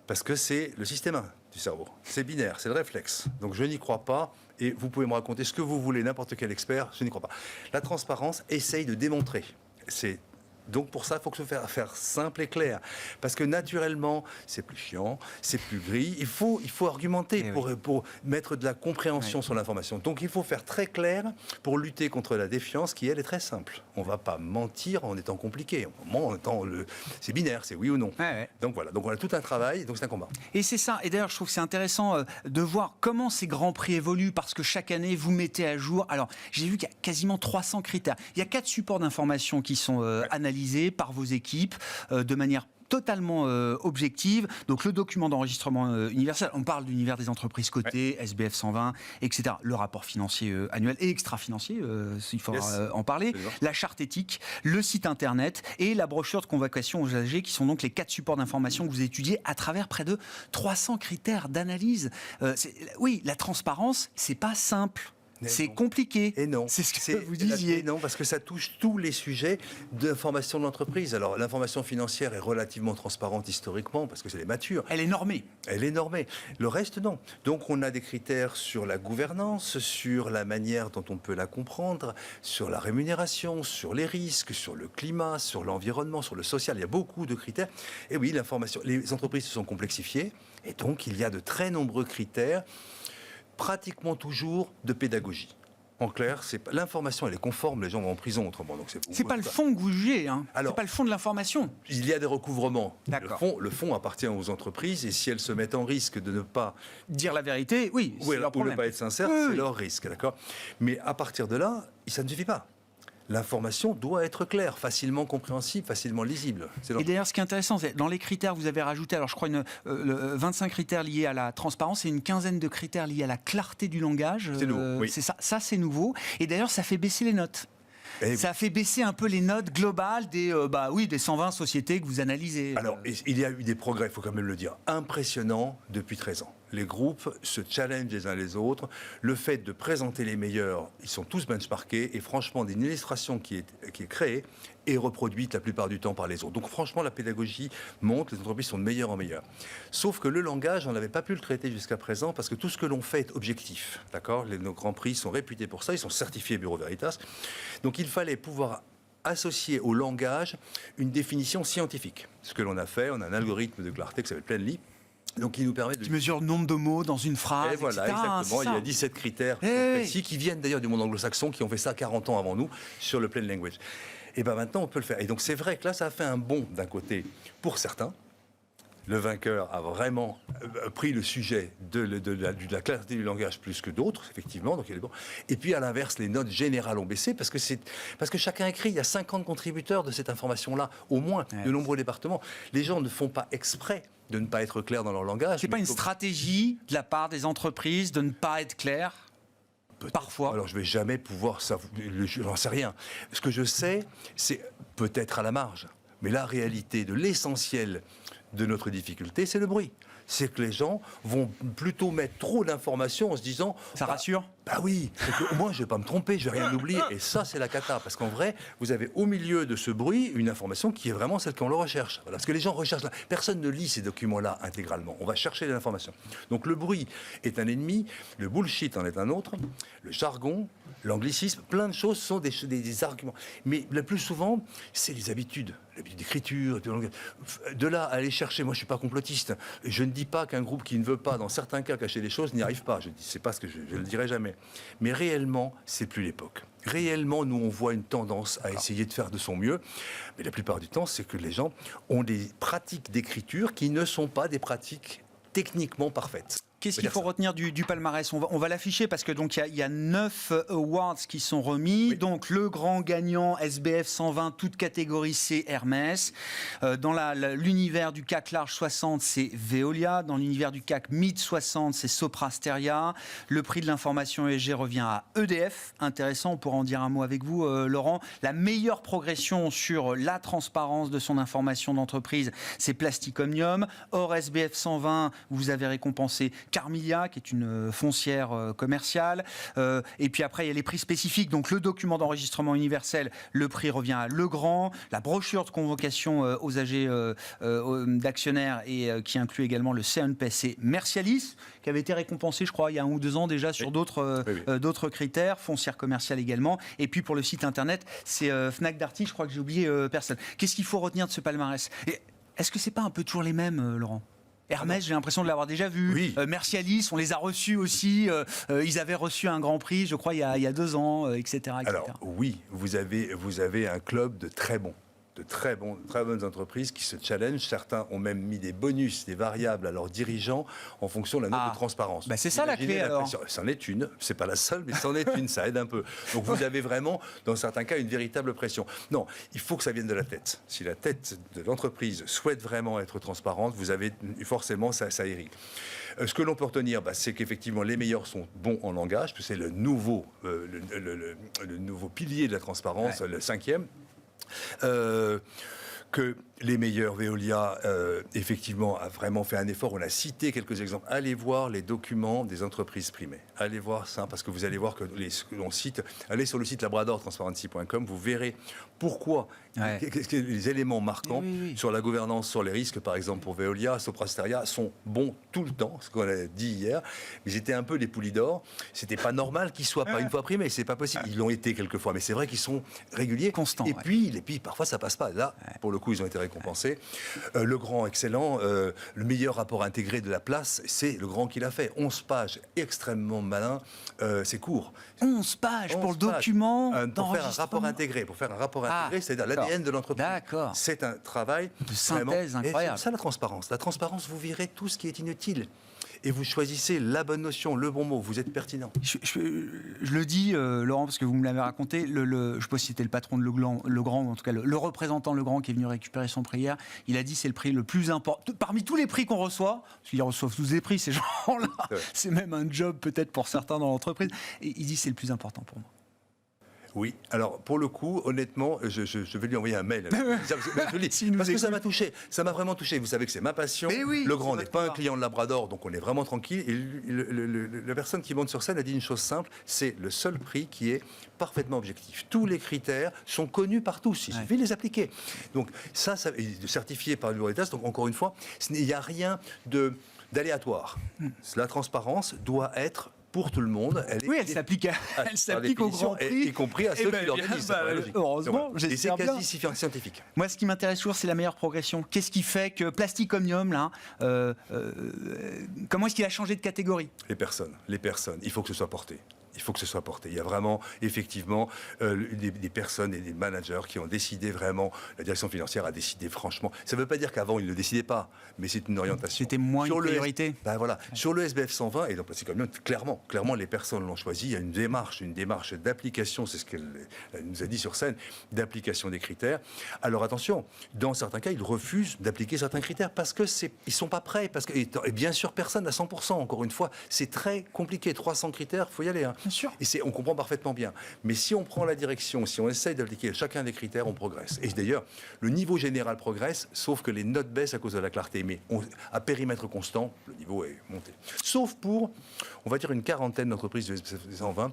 parce que c'est le système 1 du cerveau. C'est binaire, c'est le réflexe. Donc je n'y crois pas, et vous pouvez me raconter ce que vous voulez, n'importe quel expert, je n'y crois pas. La transparence essaye de démontrer. Donc pour ça, il faut que faire simple et clair. Parce que naturellement, c'est plus chiant, c'est plus gris. Il faut argumenter pour mettre de la compréhension sur l'information. Donc il faut faire très clair pour lutter contre la défiance qui, elle, est très simple. On ne va pas mentir en étant compliqué. C'est binaire, c'est oui ou non. Donc voilà, donc on a tout un travail, donc c'est un combat. Et c'est ça. Et d'ailleurs, je trouve que c'est intéressant de voir comment ces grands prix évoluent, parce que chaque année, vous mettez à jour. Alors, j'ai vu qu'il y a quasiment 300 critères. Il y a 4 supports d'information qui sont analysés par vos équipes de manière totalement objective. Donc le document d'enregistrement universel, on parle d'univers des entreprises cotées, SBF 120, etc. Le rapport financier annuel et extra-financier, il faudra en parler. La charte éthique, le site internet et la brochure de convocation aux usagers, qui sont donc les 4 supports d'information que vous étudiez à travers près de 300 critères d'analyse. Oui, la transparence, c'est pas simple. C'est compliqué. Et non. C'est ce que vous disiez. Et non, parce que ça touche tous les sujets d'information de l'entreprise. Alors, l'information financière est relativement transparente historiquement, parce que c'est les matures. Elle est normée. Elle est normée. Le reste, non. Donc, on a des critères sur la gouvernance, sur la manière dont on peut la comprendre, sur la rémunération, sur les risques, sur le climat, sur l'environnement, sur le social. Il y a beaucoup de critères. Et oui, l'information. Les entreprises se sont complexifiées, et donc, il y a de très nombreux critères, pratiquement toujours de pédagogie. En clair, l'information, elle est conforme, les gens vont en prison autrement. Donc c'est pas le fond que vous jugez, hein. Alors, c'est pas le fond de l'information. Il y a des recouvrements. D'accord. Le fond appartient aux entreprises, et si elles se mettent en risque de ne pas dire la vérité, oui, c'est leur ou problème. ne pas être sincères, c'est leur risque, d'accord. Mais à partir de là, ça ne suffit pas. L'information doit être claire, facilement compréhensible, facilement lisible. Et d'ailleurs, ce qui est intéressant, c'est dans les critères, vous avez rajouté, alors je crois, 25 critères liés à la transparence et une quinzaine de critères liés à la clarté du langage. C'est nouveau, oui. C'est ça, c'est nouveau. Et d'ailleurs, ça fait baisser les notes. Ça fait baisser un peu les notes globales des 120 sociétés que vous analysez. Alors, il y a eu des progrès, il faut quand même le dire, impressionnants depuis 13 ans. Les groupes se challengent les uns les autres. Le fait de présenter les meilleurs, ils sont tous benchmarkés, et franchement, une illustration qui est créée est reproduite la plupart du temps par les autres. Donc franchement, la pédagogie monte, les entreprises sont de meilleur en meilleur. Sauf que le langage, on n'avait pas pu le traiter jusqu'à présent, parce que tout ce que l'on fait est objectif. D'accord ? Nos grands prix sont réputés pour ça, ils sont certifiés Bureau Veritas. Donc il fallait pouvoir associer au langage une définition scientifique. Ce que l'on a fait, on a un algorithme de clarté qui s'appelle Planly. Donc, il nous permet qui mesure le nombre de mots dans une phrase, et voilà, etc. Exactement. Il y a 17 critères précis qui viennent d'ailleurs du monde anglo-saxon, qui ont fait ça 40 ans avant nous sur le plain language. Et bien maintenant, on peut le faire. Et donc, c'est vrai que là, ça a fait un bond d'un côté pour certains. Le vainqueur a vraiment pris le sujet de la clarté du langage plus que d'autres, effectivement. Donc il est bon. Et puis à l'inverse, les notes générales ont baissé parce que chacun écrit. Il y a 50 contributeurs de cette information-là, au moins, de nombreux départements. Les gens ne font pas exprès de ne pas être clairs dans leur langage. C'est pas une stratégie de la part des entreprises de ne pas être clair? Parfois. Alors, je ne vais jamais pouvoir... J'en sais rien. Ce que je sais, c'est peut-être à la marge. Mais la réalité de l'essentiel de notre difficulté, c'est le bruit. C'est que les gens vont plutôt mettre trop d'informations en se disant... Ça rassure ? Bah oui, au moins je ne vais pas me tromper, je ne vais rien oublier. Et ça, c'est la cata. Parce qu'en vrai, vous avez au milieu de ce bruit une information qui est vraiment celle qu'on le recherche. Voilà, parce que les gens recherchent... Personne ne lit ces documents-là intégralement. On va chercher de l'information. Donc le bruit est un ennemi, le bullshit en est un autre, le jargon, l'anglicisme, plein de choses sont des arguments. Mais le plus souvent, c'est les habitudes. L'habitude d'écriture, de là à aller chercher, moi je ne suis pas complotiste, je ne dis pas qu'un groupe qui ne veut pas, dans certains cas, cacher des choses, n'y arrive pas, c'est pas ce que je ne le dirai jamais. Mais réellement, c'est plus l'époque. Réellement, nous on voit une tendance à essayer de faire de son mieux, mais la plupart du temps, c'est que les gens ont des pratiques d'écriture qui ne sont pas des pratiques techniquement parfaites. Qu'est-ce qu'il faut retenir du palmarès? On va l'afficher parce que donc il y a 9 awards qui sont remis. Oui. Donc le grand gagnant SBF 120, toute catégorie C, Hermès. Dans l'univers du CAC large 60, c'est Veolia. Dans l'univers du CAC mid 60, c'est Sopra Steria. Le prix de l'information ESG revient à EDF. Intéressant, on pourra en dire un mot avec vous, Laurent. La meilleure progression sur la transparence de son information d'entreprise, c'est Plastic Omnium. Or, SBF 120, vous avez récompensé Carmignac, qui est une foncière commerciale. Et puis après, il y a les prix spécifiques. Donc, le document d'enregistrement universel, le prix revient à Legrand. La brochure de convocation aux AG d'actionnaires et qui inclut également le CNP, c'est Mercialis, qui avait été récompensé, je crois, il y a 1 ou 2 ans déjà sur d'autres critères. Foncière commerciale également. Et puis, pour le site internet, c'est Fnac Darty. Je crois que j'ai oublié personne. Qu'est-ce qu'il faut retenir de ce palmarès? Est-ce que c'est pas un peu toujours les mêmes, Laurent? Hermès, j'ai l'impression de l'avoir déjà vu. Oui. Mercialis, on les a reçus aussi. Ils avaient reçu un grand prix, je crois, il y a 2 ans, etc. Alors, oui, vous avez un club de très bonnes entreprises qui se challengent. Certains ont même mis des bonus, des variables à leurs dirigeants en fonction de la note de transparence. C'est ça la clé alors. C'en est une, c'est pas la seule, mais c'en est une, ça aide un peu. Donc vous avez vraiment, dans certains cas, une véritable pression. Non, il faut que ça vienne de la tête. Si la tête de l'entreprise souhaite vraiment être transparente, vous avez forcément, ça irrigue. Ce que l'on peut retenir, c'est qu'effectivement les meilleurs sont bons en langage, parce que c'est le nouveau pilier de la transparence, le 5e. Que les meilleurs, Veolia, effectivement, a vraiment fait un effort. On a cité quelques exemples. Allez voir les documents des entreprises primées. Allez voir ça, parce que vous allez voir que l'on cite. Allez sur le site labradortransparency.com, vous verrez pourquoi les éléments marquants sur la gouvernance, sur les risques, par exemple pour Veolia, Sopra Steria, sont bons tout le temps, ce qu'on a dit hier. Ils étaient un peu les poulies d'or. C'était pas normal qu'ils soient pas une fois primés. C'est pas possible. Ils l'ont été quelques fois, mais c'est vrai qu'ils sont réguliers. Constants. Et puis parfois ça passe pas. Là, pour le coup, ils ont été récompensés. Legrand, excellent. Le meilleur rapport intégré de la place, c'est Legrand qui l'a fait. 11 pages, extrêmement malin. C'est court. 11 pages pour le document pour faire un rapport intégré. C'est-à-dire l'ADN de l'entreprise. D'accord. C'est un travail de synthèse incroyable. C'est ça la transparence. La transparence, vous virez tout ce qui est inutile. Et vous choisissez la bonne notion, le bon mot, vous êtes pertinent. Je le dis, Laurent, parce que vous me l'avez raconté, je ne sais pas si c'était le patron de Legrand, ou en tout cas le représentant Legrand qui est venu récupérer son prix hier, il a dit c'est le prix le plus important. Parmi tous les prix qu'on reçoit, parce qu'ils reçoivent tous des prix, ces gens-là, c'est même un job peut-être pour certains dans l'entreprise, et il dit c'est le plus important pour moi. Oui, alors pour le coup, honnêtement, je vais lui envoyer un mail. Parce que ça m'a touché, ça m'a vraiment touché. Vous savez que c'est ma passion. Legrand n'est pas un client de Labrador, donc on est vraiment tranquille. Et la personne qui monte sur scène a dit une chose simple, c'est le seul prix qui est parfaitement objectif. Tous les critères sont connus par tous, il suffit de les appliquer. Donc ça est certifié par le bureau des taxes. Donc encore une fois, il n'y a rien d'aléatoire. La transparence doit être pour tout le monde. Elle s'applique au Grand Prix. Y compris à ceux qui l'organisent. Heureusement, et c'est quasi scientifique. Moi, ce qui m'intéresse toujours, c'est la meilleure progression. Qu'est-ce qui fait que Plastic Omnium, là, comment est-ce qu'il a changé de catégorie? Les personnes. Il faut que ce soit porté. Il y a vraiment, effectivement, des personnes et des managers qui ont décidé vraiment, la direction financière a décidé franchement. Ça ne veut pas dire qu'avant, ils ne le décidaient pas, mais c'est une orientation. C'était moins une priorité. Sur le SBF 120, et donc c'est quand même clairement, les personnes l'ont choisi. Il y a une démarche d'application, c'est ce qu'elle nous a dit sur scène, d'application des critères. Alors attention, dans certains cas, ils refusent d'appliquer certains critères parce qu'ils ne sont pas prêts. Et bien sûr, personne à 100%. Encore une fois, c'est très compliqué. 300 critères, il faut y aller. Bien sûr. Et on comprend parfaitement bien. Mais si on prend la direction, si on essaye d'appliquer chacun des critères, on progresse. Et d'ailleurs, le niveau général progresse, sauf que les notes baissent à cause de la clarté. Mais à périmètre constant, le niveau est monté. Sauf pour, on va dire, une quarantaine d'entreprises de 120.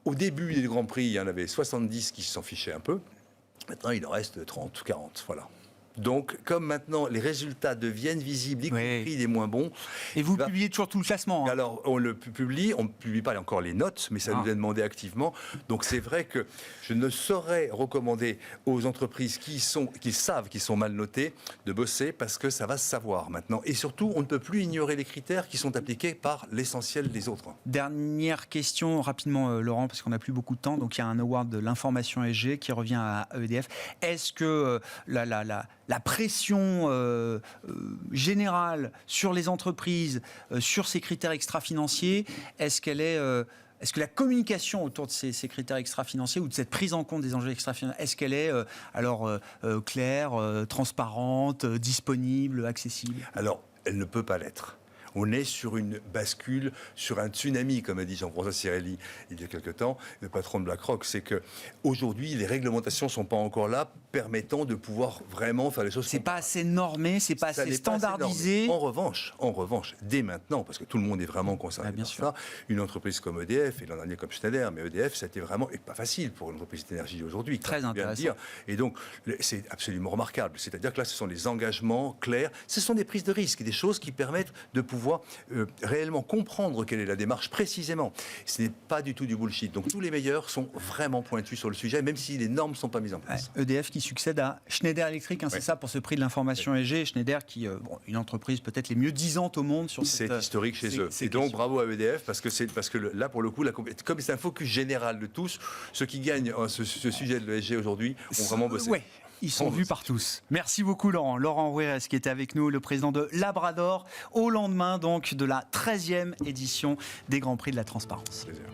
Au début des Grands Prix, il y en avait 70 qui s'en fichaient un peu. Maintenant, il en reste 30, 40, voilà. Donc, comme maintenant les résultats deviennent visibles, y compris des moins bons. Et vous publiez toujours tout le classement. Alors, on le publie, on ne publie pas encore les notes, mais ça nous est demandé activement. Donc, c'est vrai que je ne saurais recommander aux entreprises qui savent qu'ils sont mal notées de bosser parce que ça va se savoir maintenant. Et surtout, on ne peut plus ignorer les critères qui sont appliqués par l'essentiel des autres. Dernière question rapidement, Laurent, parce qu'on n'a plus beaucoup de temps. Donc, il y a un award de l'information ESG qui revient à EDF. Est-ce que la pression générale sur les entreprises, sur ces critères extra-financiers, est-ce que la communication autour de ces critères extra-financiers ou de cette prise en compte des enjeux extra-financiers, est-ce qu'elle est claire, transparente, disponible, accessible ? Alors, elle ne peut pas l'être. On est sur une bascule, sur un tsunami, comme a dit Jean-François Cirelli il y a quelque temps, le patron de BlackRock. C'est qu'aujourd'hui, les réglementations ne sont pas encore là, permettant de pouvoir vraiment faire les choses. C'est pas assez normé, c'est pas assez standardisé. En revanche, dès maintenant, parce que tout le monde est vraiment concerné par ça, une entreprise comme EDF, et l'an dernier comme Schneider, mais EDF, ça a été vraiment pas facile pour une entreprise d'énergie aujourd'hui. Très intéressant. Et donc, c'est absolument remarquable. C'est-à-dire que là, ce sont des engagements clairs, ce sont des prises de risques, des choses qui permettent de pouvoir réellement comprendre quelle est la démarche précisément. Ce n'est pas du tout du bullshit. Donc tous les meilleurs sont vraiment pointus sur le sujet, même si les normes ne sont pas mises en place. EDF qui succède à Schneider Electric, c'est ça pour ce prix de l'information EG. Schneider qui, une entreprise peut-être les mieux disantes au monde sur cette... C'est historique chez eux. Et donc bravo à EDF, parce que là pour le coup, comme c'est un focus général de tous, ceux qui gagnent ce sujet de l'ESG aujourd'hui ont vraiment bossé. Ouais. Ils sont vus par tous. Merci beaucoup Laurent. Laurent Rouérez qui était avec nous, le président de Labrador, au lendemain donc de la 13e édition des Grands Prix de la Transparence. Plaisir.